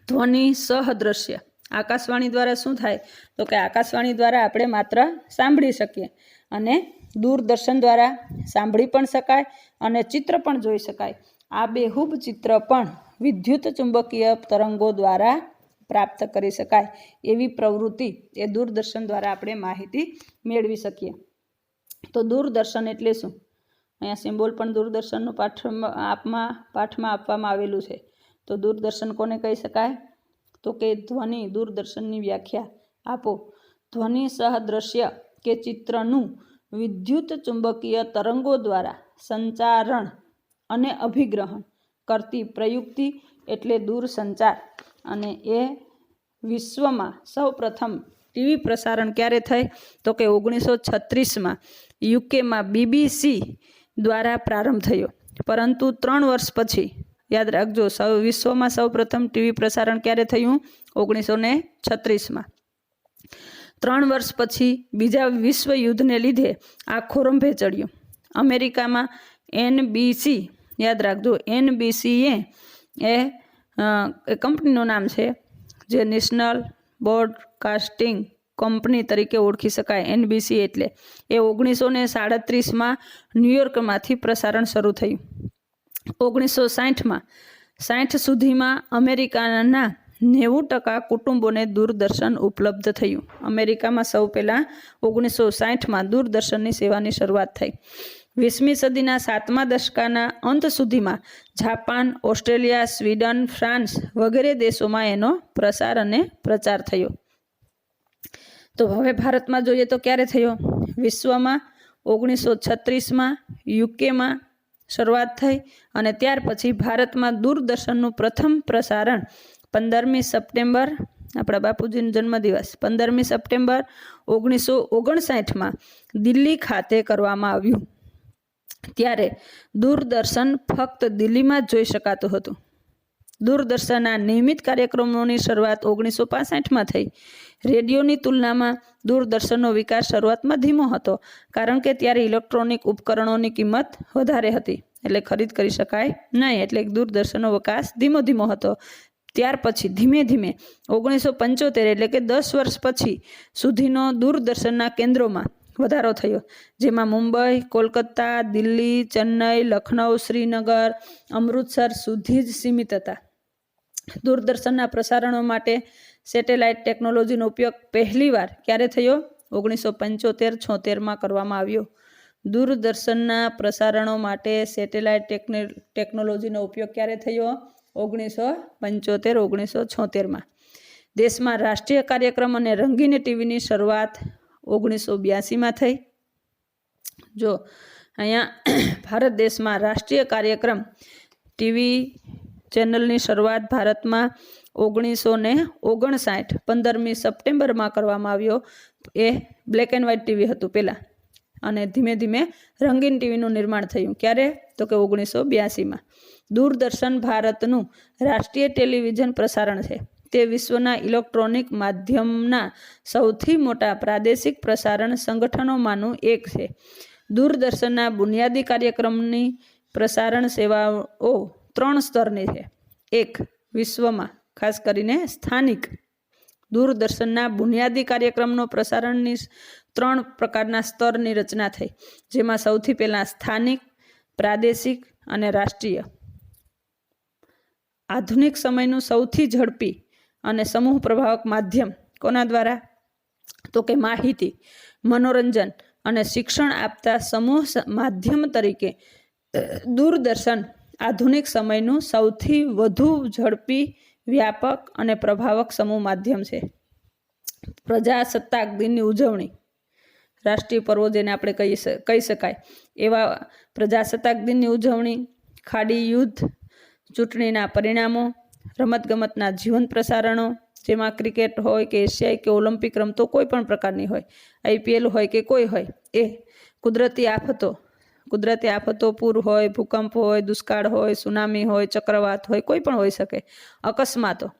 ધ્વનિ સહદ્રશ્ય. આકાશવાણી દ્વારા શું થાય? તો કે આકાશવાણી દ્વારા આપણે માત્ર સાંભળી શકીએ અને દૂરદર્શન દ્વારા સાંભળી પણ શકાય અને ચિત્ર પણ જોઈ શકાય. આ બેહૂબ ચિત્ર પણ વિદ્યુત ચુંબકીય તરંગો દ્વારા પ્રાપ્ત કરી શકાય એવી પ્રવૃત્તિ એ દૂરદર્શન દ્વારા આપણે માહિતી મેળવી શકીએ. તો દૂરદર્શન એટલે શું? અહીંયા સિમ્બોલ પણ દૂરદર્શનનું પાઠમાં આપવામાં આવેલું છે. તો દૂરદર્શન કોને કહી શકાય? તો કે ધ્વનિ. દૂરદર્શનની વ્યાખ્યા આપો. ધ્વનિ સહદ્રશ્ય કે ચિત્રનું વિદ્યુત ચુંબકીય તરંગો દ્વારા સંચારણ અને અભિગ્રહણ કરતી પ્રયુક્તિ એટલે દૂરસંચાર. અને એ વિશ્વમાં સૌપ્રથમ ટીવી પ્રસારણ ક્યારે થઈ? તો કે 1936માં યુકેમાં BBC દ્વારા પ્રારંભ થયો. પરંતુ 3 વર્ષ પછી, યાદ રાખજો, વિશ્વમાં સૌપ્રથમ ટીવી પ્રસારણ ક્યારે થયું? 1936માં. 3 વર્ષ પછી બીજા વિશ્વ યુદ્ધને લીધે આ ખોરંભે ચડ્યું. અમેરિકામાં NBC, યાદ રાખજો, NBC એ કંપનીનું નામ છે, જે નેશનલ બ્રોડકાસ્ટિંગ કંપની તરીકે ઓળખી શકાય. NBC એટલે એ 1937માં ન્યુયોર્કમાંથી પ્રસારણ શરૂ થયું. 1960 સુધીમાં અમેરિકાના 90% કુટુંબોને દૂરદર્શન ઉપલબ્ધ થયું. અમેરિકામાં સૌ પહેલાં 1960માં દૂરદર્શનની સેવાની શરૂઆત થઈ. 20મી સદીના 7મા દશકાના અંત સુધીમાં જાપાન, ઓસ્ટ્રેલિયા, સ્વીડન, ફ્રાન્સ વગેરે દેશોમાં એનો પ્રસાર અને પ્રચાર થયો. તો હવે ભારતમાં જોઈએ તો ક્યારે થયો? વિશ્વમાં 1936માં યુકેમાં શરૂઆત થઈ અને ત્યાર પછી ભારતમાં દૂરદર્શનનું પ્રથમ પ્રસારણ 15મી સપ્ટેમ્બર, આપણા બાપુજીનો જન્મદિવસ 15મી સપ્ટેમ્બર 1959માં દિલ્હી ખાતે કરવામાં આવ્યું. ત્યારે દૂરદર્શન ફક્ત દિલ્હીમાં જ જોઈ શકાતું હતું. દૂરદર્શનના નિયમિત કાર્યક્રમોની શરૂઆત 1965માં થઈ. રેડિયોની તુલનામાં દૂરદર્શનનો વિકાસ શરૂઆતમાં ધીમો હતો, કારણ કે ત્યારે ઇલેક્ટ્રોનિક ઉપકરણોની કિંમત વધારે હતી, એટલે ખરીદ કરી શકાય નહીં, એટલે દૂરદર્શનનો વિકાસ ધીમો હતો. ત્યાર પછી ધીમે ધીમે 1975 એટલે કે 10 વર્ષ પછી સુધીનો દૂરદર્શનના કેન્દ્રોમાં વધારો થયો, જેમાં મુંબઈ, કોલકાતા, દિલ્હી, ચેન્નઈ, લખનઉ, શ્રીનગર, અમૃતસર સુધી જ સીમિત હતા. દૂરદર્શનના પ્રસારણો માટે સેટેલાઇટ ટેકનોલોજીનો ઉપયોગ પહેલીવાર ક્યારે થયો? 1975-76માં કરવામાં આવ્યો. દૂરદર્શનના પ્રસારણો માટે સેટેલાઇટ ટેકનોલોજીનો ઉપયોગ ક્યારે થયો? 1975-1976માં. દેશમાં રાષ્ટ્રીય કાર્યક્રમ અને રંગીન ટીવીની શરૂઆત 1982માં થઈ. જો અહીંયા ભારત દેશમાં રાષ્ટ્રીય કાર્યક્રમ ટીવી ચેનલની શરૂઆત ભારતમાં 1959 15મી સપ્ટેમ્બરમાં કરવામાં આવ્યો. એ બ્લેક એન્ડ વ્હાઇટ ટીવી હતું પહેલાં, અને ધીમે ધીમે રંગીન ટીવીનું નિર્માણ થયું. ક્યારે? તો કે 1982માં. દૂરદર્શન ભારતનું રાષ્ટ્રીય ટેલિવિઝન પ્રસારણ છે. તે વિશ્વના ઇલેક્ટ્રોનિક માધ્યમના સૌથી મોટા પ્રાદેશિક પ્રસારણ સંગઠનોમાંનું એક છે. દૂરદર્શનના બુનિયાદી કાર્યક્રમની પ્રસારણ સેવાઓ 3 સ્તરની છે. 1. વિશ્વમાં, ખાસ કરીને સ્થાનિક. દૂરદર્શનના બુનિયાદી કાર્યક્રમનો પ્રસારણની 3 પ્રકારના સ્તરની રચના થઈ, જેમાં સૌથી પહેલાં સ્થાનિક, પ્રાદેશિક અને રાષ્ટ્રીય. આધુનિક સમયનું સૌથી ઝડપી અને સમૂહ પ્રભાવક માધ્યમ કોના દ્વારા? તો કે માહિતી, મનોરંજન અને શિક્ષણ આપતા સમૂહ માધ્યમ તરીકે દૂરદર્શન આધુનિક સમયનું સૌથી વધુ ઝડપી, વ્યાપક અને પ્રભાવક સમૂહ માધ્યમ છે. પ્રજાસત્તાક દિનની ઉજવણી, રાષ્ટ્રીય પર્વો જેને આપણે કહી શકાય એવા પ્રજાસત્તાક દિનની ઉજવણી, ખાડી યુદ્ધ, ચૂંટણીના પરિણામો, રમતગમતના જીવંત પ્રસારણો, જેમાં ક્રિકેટ હોય કે એશિયાઈ કે ઓલિમ્પિક રમતો કોઈ પણ પ્રકારની હોય, IPL હોય કે કોઈ હોય, એ કુદરતી આફતો, પૂર હોય, ભૂકંપ હોય, દુષ્કાળ હોય, સુનામી હોય, ચક્રવાત હોય, કોઈ પણ હોઈ શકે. અકસ્માતો,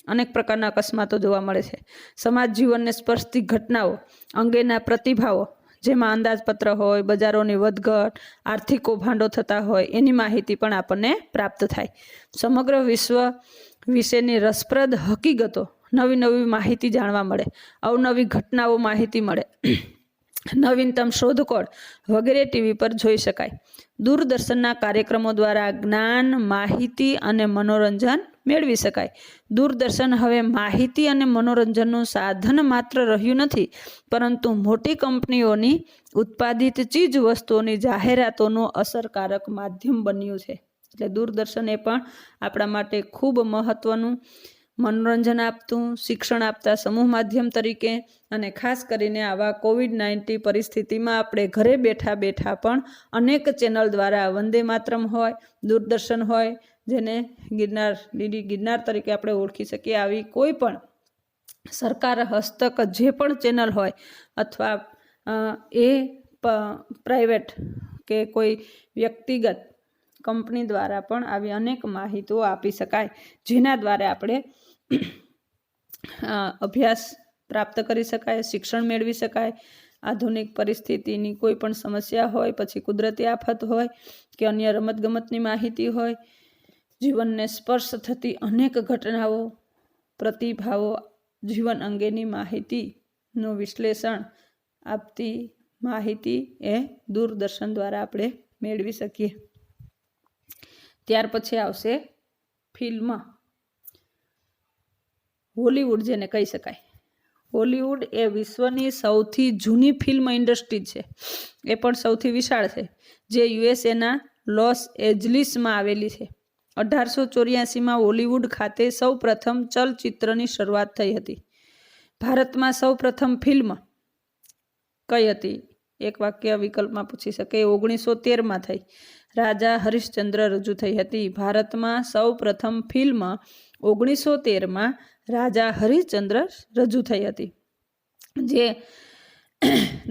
અનેક પ્રકારના અકસ્માતો જોવા મળે છે. સમાજ જીવનને સ્પર્શતી ઘટનાઓ અંગેના પ્રતિભાવો, જેમાં અંદાજપત્ર હોય, બજારોની વધઘટ, આર્થિક કૌભાંડો થતા હોય, એની માહિતી પણ આપણને પ્રાપ્ત થાય. સમગ્ર વિશ્વ વિશેની રસપ્રદ હકીકતો, નવી માહિતી જાણવા મળે, અવનવી ઘટનાઓ માહિતી મળે, નવીનતમ શોધખોળ વગેરે ટીવી પર જોઈ શકાય. દૂરદર્શનના કાર્યક્રમો દ્વારા જ્ઞાન, માહિતી અને મનોરંજન મેળવી શકાય. દૂરદર્શન હવે માહિતી અને મનોરંજનનું સાધન માત્ર રહ્યું નથી, પરંતુ મોટી કંપનીઓની ઉત્પાદિત ચીજ વસ્તુઓની જાહેરાતોનું અસરકારક માધ્યમ બન્યું છે. એટલે દૂરદર્શન એ પણ આપણા માટે ખૂબ મહત્વનું મનોરંજન આપતું, શિક્ષણ આપતા સમૂહ માધ્યમ તરીકે, અને ખાસ કરીને આવા COVID-19 પરિસ્થિતિમાં આપણે ઘરે બેઠા પણ અનેક ચેનલ દ્વારા વંદે માતરમ હોય, દૂરદર્શન હોય, જેને ડીડી ગિરનાર તરીકે આપણે ઓળખી શકીએ, આવી કોઈ પણ સરકાર હસ્તક જે પણ ચેનલ હોય અથવા એ પ્રાઇવેટ કે કોઈ વ્યક્તિગત કંપની દ્વારા પણ આવી અનેક માહિતીઓ આપી શકાય, જેના દ્વારા આપણે અભ્યાસ પ્રાપ્ત કરી શકાય, શિક્ષણ મેળવી શકાય. આધુનિક પરિસ્થિતિની કોઈ પણ સમસ્યા હોય, પછી કુદરતી આફત હોય કે અન્ય રમતગમતની માહિતી હોય, જીવનને સ્પર્શ થતી અનેક ઘટનાઓ, પ્રતિભાવો, જીવન અંગેની માહિતીનું વિશ્લેષણ આપતી માહિતી એ દૂરદર્શન દ્વારા આપણે મેળવી શકીએ. ત્યાર પછી આવશે ફિલ્મ. હોલિવૂડ જેને કહી શકાય. હોલિવૂડ એ વિશ્વની સૌથી જૂની ફિલ્મ ઇન્ડસ્ટ્રી છે. એ પણ સૌથી વિશાળ છે, જે USAના લોસ એન્જલિસમાં આવેલી છે. 1884માં હોલિવૂડ ખાતે સૌ પ્રથમ ચલચિત્રની શરૂઆત થઈ હતી. ભારતમાં સૌ પ્રથમ ફિલ્મ કઈ હતી? એક વાક્ય વિકલ્પમાં પૂછી શકે. 1913માં થઈ. રાજા હરિશ્ચંદ્ર રજૂ થઈ હતી. ભારતમાં સૌ પ્રથમ ફિલ્મ 1913માં રાજા હરિશ્ચંદ્ર રજૂ થઈ હતી, જે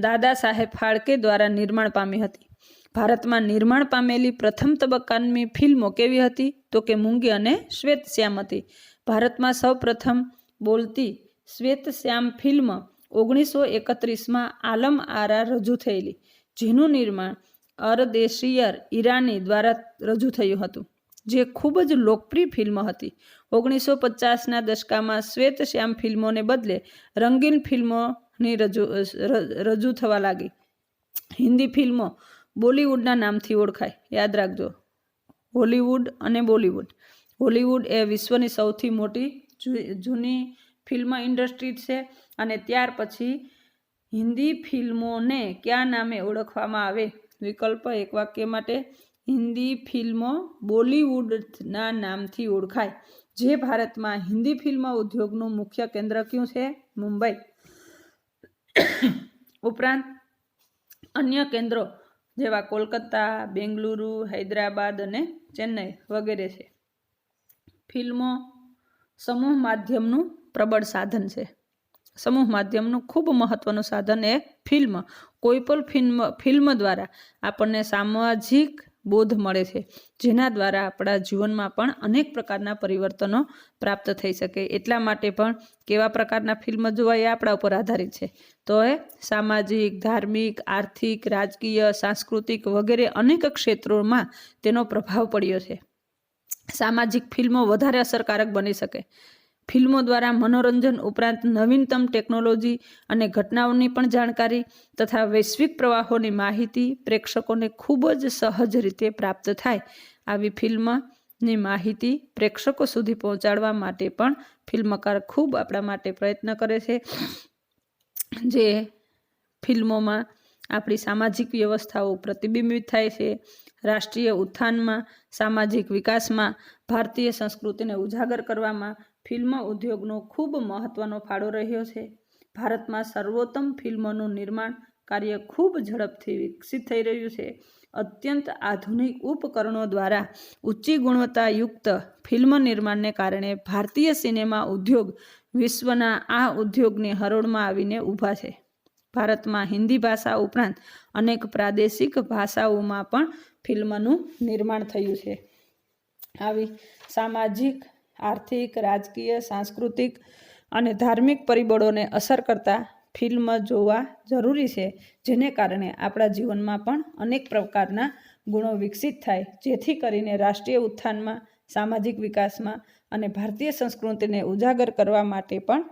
દાદા સાહેબ ફાળકે દ્વારા નિર્માણ પામી હતી. ભારતમાં નિર્માણ પામેલી પ્રથમ તબક્કાની ફિલ્મો કેવી હતી? તો કે મૂંગી અને શ્વેતશ્યામ હતી. ભારતમાં સૌ પ્રથમ બોલતી શ્વેતશ્યામ ફિલ્મ 1931માં આલમ આરા રજૂ થયેલી, જેનું નિર્માણ અરદેશિયર ઈરાની દ્વારા રજૂ થયું હતું, જે ખૂબ જ લોકપ્રિય ફિલ્મ હતી. 1950ના દશકામાં શ્વેતશ્યામ ફિલ્મોને બદલે રંગીન ફિલ્મો ની રજૂ થવા લાગી. હિન્દી ફિલ્મો બોલિવૂડના નામથી ઓળખાય. યાદ રાખજો, હોલિવૂડ અને બોલિવૂડ. હોલિવૂડ એ વિશ્વની સૌથી મોટી જૂની ફિલ્મ ઇન્ડસ્ટ્રી છે, અને ત્યાર પછી હિન્દી ફિલ્મોને કયા નામે ઓળખવામાં આવે? વિકલ્પ એક વાક્ય માટે, હિન્દી ફિલ્મો બોલિવૂડના નામથી ઓળખાય. જે ભારતમાં હિન્દી ફિલ્મ ઉદ્યોગનું મુખ્ય કેન્દ્ર કયું છે? મુંબઈ. ઉપરાંત અન્ય કેન્દ્રો જેવા કોલકાતા, બેંગલુરુ, હૈદરાબાદ અને ચેન્નઈ વગેરે છે. ફિલ્મો સમૂહ માધ્યમનું પ્રબળ સાધન છે. સમૂહ માધ્યમનું ખૂબ મહત્વનું સાધન એ ફિલ્મ. કોઈ પણ ફિલ્મ દ્વારા આપણને સામાજિક બોધ મળે છે, જેના દ્વારા આપણા જીવનમાં પણ અનેક પ્રકારના પરિવર્તનો પ્રાપ્ત થઈ શકે. એટલા માટે પણ કેવા પ્રકારના ફિલ્મ જોવા એ આપણા ઉપર આધારિત છે. તો એ સામાજિક, ધાર્મિક, આર્થિક, રાજકીય, સાંસ્કૃતિક વગેરે અનેક ક્ષેત્રોમાં તેનો પ્રભાવ પડ્યો છે. સામાજિક ફિલ્મો વધારે અસરકારક બની શકે. ફિલ્મો દ્વારા મનોરંજન ઉપરાંત નવીનતમ ટેકનોલોજી અને ઘટનાઓની પણ જાણકારી તથા વૈશ્વિક પ્રવાહોની માહિતી પ્રેક્ષકોને ખૂબ જ સહજ રીતે પ્રાપ્ત થાય. આવી ફિલ્મની માહિતી પ્રેક્ષકો સુધી પહોંચાડવા માટે પણ ફિલ્મકાર ખૂબ આપણા માટે પ્રયત્ન કરે છે. જે ફિલ્મોમાં આપણી સામાજિક વ્યવસ્થાઓ પ્રતિબિંબિત થાય છે. રાષ્ટ્રીય ઉત્થાનમાં, સામાજિક વિકાસમાં, ભારતીય સંસ્કૃતિને ઉજાગર કરવામાં ફિલ્મ ઉદ્યોગનો ખૂબ મહત્વનો ફાળો રહ્યો છે. ભારતમાં સર્વોત્તમ ફિલ્મોનું નિર્માણ કાર્ય ખૂબ ઝડપથી વિકસિત થઈ રહ્યું છે. અત્યંત આધુનિક ઉપકરણો દ્વારા ઊંચી ગુણવત્તાયુક્ત ફિલ્મ નિર્માણને કારણે ભારતીય સિનેમા ઉદ્યોગ વિશ્વના આ ઉદ્યોગની હરોળમાં આવીને ઊભા છે. ભારતમાં હિન્દી ભાષા ઉપરાંત અનેક પ્રાદેશિક ભાષાઓમાં પણ ફિલ્મનું નિર્માણ થયું છે. આવી સામાજિક, આર્થિક, રાજકીય, સાંસ્કૃતિક અને ધાર્મિક પરિબળોને અસર કરતા ફિલ્મ જોવા જરૂરી છે, જેને કારણે આપણા જીવનમાં પણ અનેક પ્રકારના ગુણો વિકસિત થાય, જેથી કરીને રાષ્ટ્રીય ઉત્થાનમાં, સામાજિક વિકાસમાં અને ભારતીય સંસ્કૃતિને ઉજાગર કરવા માટે પણ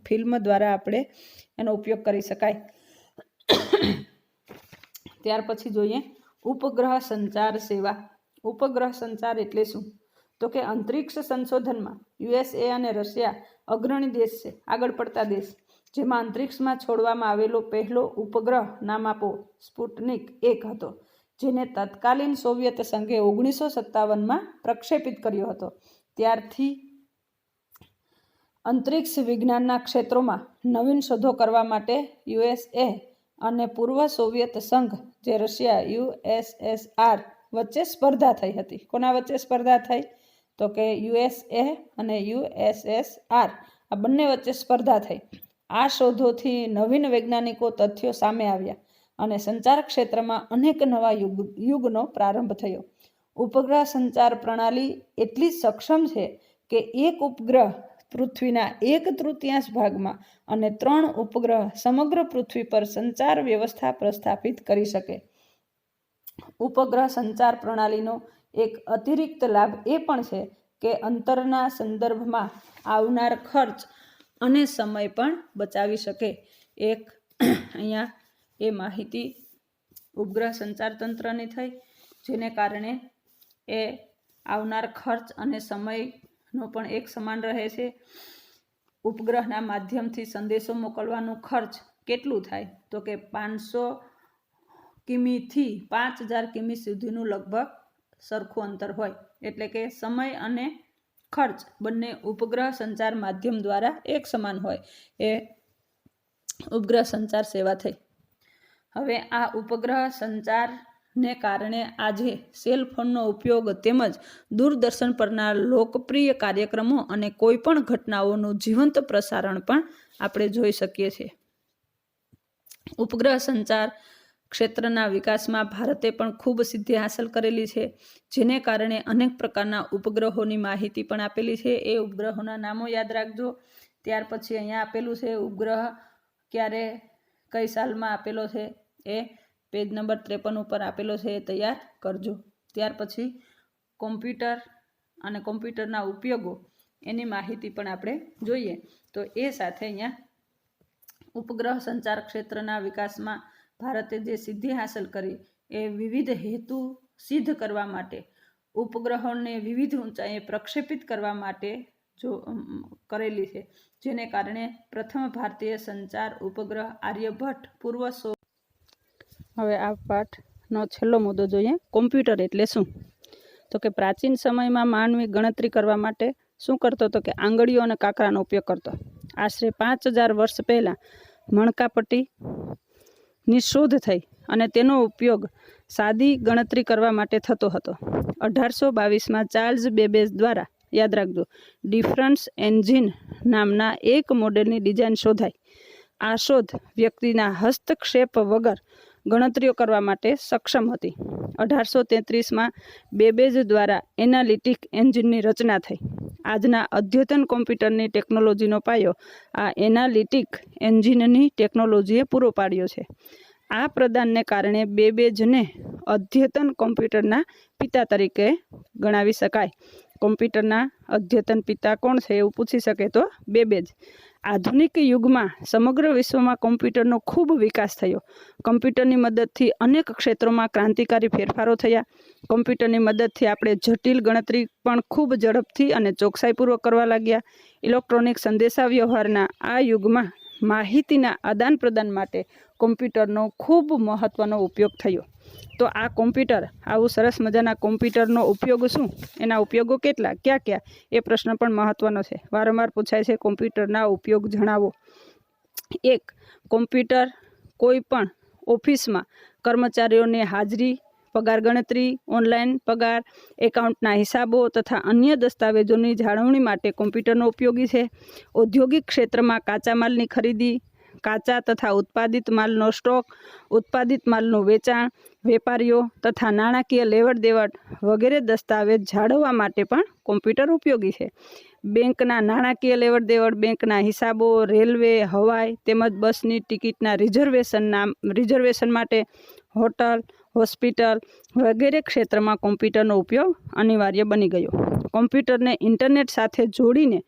ફિલ્મ દ્વારા આપણે એનો ઉપયોગ કરી શકાય. ત્યાર પછી જોઈએ ઉપગ્રહ સંચાર સેવા. ઉપગ્રહ સંચાર એટલે શું? તો કે અંતરિક્ષ સંશોધનમાં USA અને રશિયા અગ્રણી દેશ છે, આગળ પડતા દેશ. જેમાં અંતરિક્ષમાં છોડવામાં આવેલો પહેલો ઉપગ્રહ નામ આપો સ્પુટનિક 1 હતો, જેને તત્કાલીન સોવિયત સંઘે 1957માં પ્રક્ષેપિત કર્યો હતો. ત્યારથી અંતરિક્ષ વિજ્ઞાનના ક્ષેત્રોમાં નવીન શોધો કરવા માટે USA અને પૂર્વ સોવિયત સંઘ જે રશિયા USSR વચ્ચે સ્પર્ધા થઈ હતી. કોના વચ્ચે સ્પર્ધા થઈ? તો કે USA અને USSR આ બંને વચ્ચે સ્પર્ધા થઈ. આ શોધોથી નવીન વૈજ્ઞાનિકો તથ્યો સામે આવ્યા અને સંચાર ક્ષેત્રમાં અનેક નવા યુગનો પ્રારંભ થયો. ઉપગ્રહ સંચાર પ્રણાલી એટલી સક્ષમ છે કે એક ઉપગ્રહ પૃથ્વીના 1/3 ભાગમાં અને 3 ઉપગ્રહ સમગ્ર પૃથ્વી પર સંચાર વ્યવસ્થા પ્રસ્થાપિત કરી શકે. ઉપગ્રહ સંચાર પ્રણાલીનો એક અતિરિક્ત લાભ એ પણ છે કે અંતરના સંદર્ભમાં આવનાર ખર્ચ અને સમય પણ બચાવી શકે. એક અહીંયા એ માહિતી ઉપગ્રહ સંચાર તંત્રની થઈ, જેને કારણે એ આવનાર ખર્ચ અને સમયનો પણ એક સમાન રહે છે. ઉપગ્રહના માધ્યમથી સંદેશો મોકલવાનું ખર્ચ કેટલું થાય? તો કે 500 કિમીથી 5000 કિમી સુધીનું લગભગ સરખું અંતર હોય. એટલે કે સમય અને ખર્ચ બંને ઉપગ્રહ સંચાર માધ્યમ દ્વારા એક સમાન હોય. એ ઉપગ્રહ સંચાર સેવા થઈ. હવે આ ઉપગ્રહ સંચારને કારણે આજે સેલ ફોનનો ઉપયોગ તેમજ દૂરદર્શન પરના લોકપ્રિય કાર્યક્રમો અને કોઈ પણ ઘટનાઓનું જીવંત પ્રસારણ પણ આપણે જોઈ શકીએ છીએ. ઉપગ્રહ સંચાર ક્ષેત્રના વિકાસમાં ભારતે પણ ખૂબ સિદ્ધિ હાંસલ કરેલી છે, જેને કારણે અનેક પ્રકારના ઉપગ્રહોની માહિતી પણ આપેલી છે. એ ઉપગ્રહોના નામો યાદ રાખજો. ત્યાર પછી અહીંયા આપેલું છે ઉપગ્રહ ક્યારે કઈ સાલમાં આપેલો છે, એ પેજ નંબર 53 ઉપર આપેલો છે, એ તૈયાર કરજો. ત્યાર પછી કોમ્પ્યુટર અને કોમ્પ્યુટરના ઉપયોગો એની માહિતી પણ આપણે જોઈએ. તો એ સાથે અહીંયા ઉપગ્રહ સંચાર ક્ષેત્રના વિકાસમાં ભારતે જે સિદ્ધિ હાંસલ કરી એ વિવિધ હેતુ સિદ્ધ કરવા માટે ઉપગ્રહોને વિવિધ ઊંચાઈએ પ્રક્ષેપિત કરવા માટે કરેલી છે, જેને કારણે પ્રથમ ભારતીય સંચાર ઉપગ્રહ આર્યભટ્ટ પૂર્વ હવે આ પાઠનો છેલ્લો મુદ્દો જોઈએ, કોમ્પ્યુટર એટલે શું? તો કે પ્રાચીન સમયમાં માનવી ગણતરી કરવા માટે શું કરતો હતો કે આંગળીઓ અને કાંકરાનો ઉપયોગ કરતો. આશરે 5000 વર્ષ પહેલાં મણકાપટ્ટીની શોધ થઈ અને તેનો ઉપયોગ સાદી ગણતરી કરવા માટે થતો હતો. 1822માં ચાર્લ્સ બેબેજ દ્વારા, યાદ રાખજો, ડિફરન્સ એન્જિન નામના એક મોડેલની ડિઝાઇન શોધાઈ. આ શોધ વ્યક્તિના હસ્તક્ષેપ વગર ગણતરીઓ કરવા માટે સક્ષમ હતી. 1833માં બેબેજ દ્વારા એનાલિટિક એન્જિનની રચના થઈ. આજના અદ્યતન કોમ્પ્યુટરની ટેકનોલોજીનો પાયો આ એનાલિટિક એન્જિનની ટેકનોલોજીએ પૂરો પાડ્યો છે. આ પ્રદાનને કારણે બેબેજને અદ્યતન કોમ્પ્યુટરના પિતા તરીકે ગણાવી શકાય. કોમ્પ્યુટરના અદ્યતન પિતા કોણ છે એવું પૂછી શકે તો બેબેજ. આધુનિક યુગમાં સમગ્ર વિશ્વમાં કોમ્પ્યુટરનો ખૂબ વિકાસ થયો. કોમ્પ્યુટરની મદદથી અનેક ક્ષેત્રોમાં ક્રાંતિકારી ફેરફારો થયા. કોમ્પ્યુટરની મદદથી આપણે જટિલ ગણતરી પણ ખૂબ ઝડપથી અને ચોકસાઈપૂર્વક કરવા લાગ્યા. ઇલેક્ટ્રોનિક સંદેશાવ્યવહારના આ યુગમાં માહિતીના આદાન પ્રદાન માટે કોમ્પ્યુટરનો ખૂબ મહત્ત્વનો ઉપયોગ થયો. તો આ કોમ્પ્યુટર, આવું સરસ મજાના કોમ્પ્યુટરનો ઉપયોગ શું, એના ઉપયોગો કેટલા, ક્યાં એ પ્રશ્ન પણ મહત્ત્વનો છે. વારંવાર પૂછાય છે કોમ્પ્યુટરના ઉપયોગ જણાવો. 1. કોમ્પ્યુટર કોઈ પણ ઓફિસમાં કર્મચારીઓની હાજરી, પગાર ગણતરી, ઓનલાઈન પગાર, એકાઉન્ટના હિસાબો તથા અન્ય દસ્તાવેજોની જાળવણી માટે કોમ્પ્યુટરનો ઉપયોગી છે. ઔદ્યોગિક ક્ષેત્રમાં કાચા માલની ખરીદી, કાચા તથા ઉત્પાદિત માલનો સ્ટોક, ઉત્પાદિત માલનું વેચાણ, વેપારીઓ તથા નાણાકીય લેવડ દેવડ વગેરે દસ્તાવેજ જાળવવા માટે પણ કોમ્પ્યુટર ઉપયોગી છે. બેંકના નાણાકીય લેવડ દેવડ, બેંકના હિસાબો, રેલવે, હવાઈ તેમજ બસની ટિકિટના રિઝર્વેશન માટે, હોટલ, હોસ્પિટલ વગેરે ક્ષેત્રમાં કોમ્પ્યુટરનો ઉપયોગ અનિવાર્ય બની ગયો. કોમ્પ્યુટરને ઇન્ટરનેટ સાથે જોડીને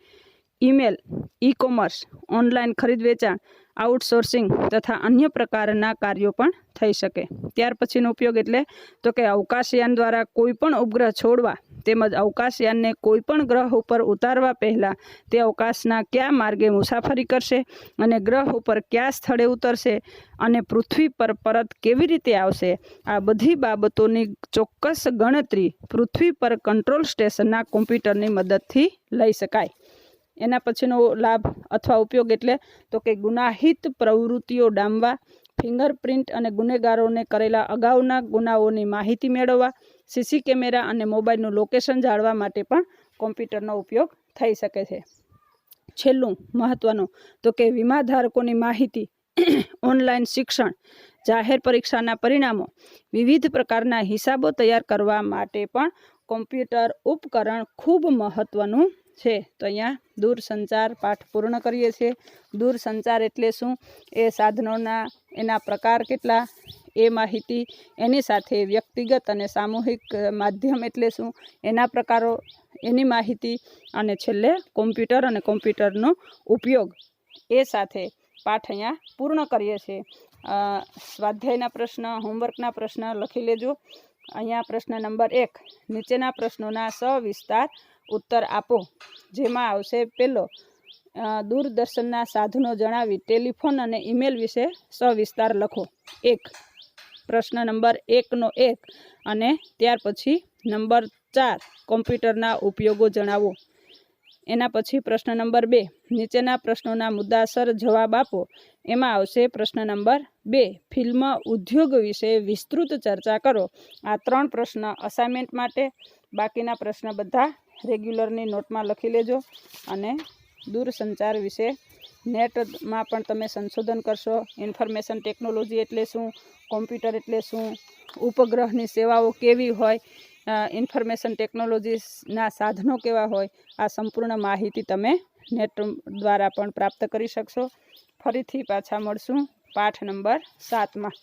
ઈમેલ, ઈ કોમર્સ, ઓનલાઈન ખરીદ વેચાણ, આઉટસોર્સિંગ તથા અન્ય પ્રકારના કાર્યો પણ થઈ શકે. ત્યાર પછીનો ઉપયોગ એટલે તો કે અવકાશયાન દ્વારા કોઈ પણ ઉપગ્રહ છોડવા તેમજ અવકાશયાનને કોઈ પણ ગ્રહ ઉપર ઉતારવા પહેલાં તે અવકાશના કયા માર્ગે મુસાફરી કરશે અને ગ્રહ ઉપર કયા સ્થળે ઉતરશે અને પૃથ્વી પર પરત કેવી રીતે આવશે, આ બધી બાબતોની ચોક્કસ ગણતરી પૃથ્વી પર કંટ્રોલ સ્ટેશનના કોમ્પ્યુટરની મદદથી લઈ શકાય. એના પછીનો લાભ અથવા ઉપયોગ એટલે તો કે ગુનાહિત પ્રવૃત્તિઓ ડામવા, ફિંગરપ્રિન્ટ અને ગુનેગારોને કરેલા અગાઉના ગુનાઓની માહિતી મેળવવા, સીસી કેમેરા અને મોબાઈલનું લોકેશન જાણવા માટે પણ કોમ્પ્યુટરનો ઉપયોગ થઈ શકે છે. છેલ્લું મહત્ત્વનું તો કે વીમા ધારકોની માહિતી, ઓનલાઈન શિક્ષણ, જાહેર પરીક્ષાના પરિણામો, વિવિધ પ્રકારના હિસાબો તૈયાર કરવા માટે પણ કોમ્પ્યુટર ઉપકરણ ખૂબ મહત્ત્વનું છે. તો અહીંયા દૂરસંચાર પાઠ પૂર્ણ કરીએ છીએ. દૂરસંચાર એટલે શું, એ સાધનોના એના પ્રકાર કેટલા, એ માહિતી, એની સાથે વ્યક્તિગત અને સામૂહિક માધ્યમ એટલે શું, એના પ્રકારો, એની માહિતી, અને છેલ્લે કોમ્પ્યુટર અને કોમ્પ્યુટરનો ઉપયોગ, એ સાથે પાઠ અહીંયા પૂર્ણ કરીએ છીએ. સ્વાધ્યાયના પ્રશ્ન, હોમવર્કના પ્રશ્ન લખી લેજો. અહીંયા પ્રશ્ન નંબર 1, નીચેના પ્રશ્નોના સવિસ્તાર ઉત્તર આપો. જેમાં આવશે પહેલો, દૂરદર્શનના સાધનો જણાવી ટેલિફોન અને ઈમેલ વિશે સવિસ્તાર લખો. 1. પ્રશ્ન નંબર 1 અને ત્યાર પછી નંબર 4, કોમ્પ્યુટરના ઉપયોગો જણાવો. એના પછી પ્રશ્ન નંબર 2, નીચેના પ્રશ્નોના મુદ્દાસર જવાબ આપો. એમાં આવશે પ્રશ્ન નંબર 2, ફિલ્મ ઉદ્યોગ વિશે વિસ્તૃત ચર્ચા કરો. આ 3 પ્રશ્ન અસાઇનમેન્ટ માટે, બાકીના પ્રશ્ન બધા રેગ્યુલરની નોટમાં લખી લેજો. અને દૂરસંચાર વિશે નેટમાં પણ તમે સંશોધન કરશો. ઇન્ફોર્મેશન ટેકનોલોજી એટલે શું, કોમ્પ્યુટર એટલે શું, ઉપગ્રહની સેવાઓ કેવી હોય, ઇન્ફોર્મેશન ટેકનોલોજીના સાધનો કેવા હોય, આ સંપૂર્ણ માહિતી તમે નેટ દ્વારા પણ પ્રાપ્ત કરી શકશો. ફરીથી પાછા મળશું પાઠ નંબર 7માં.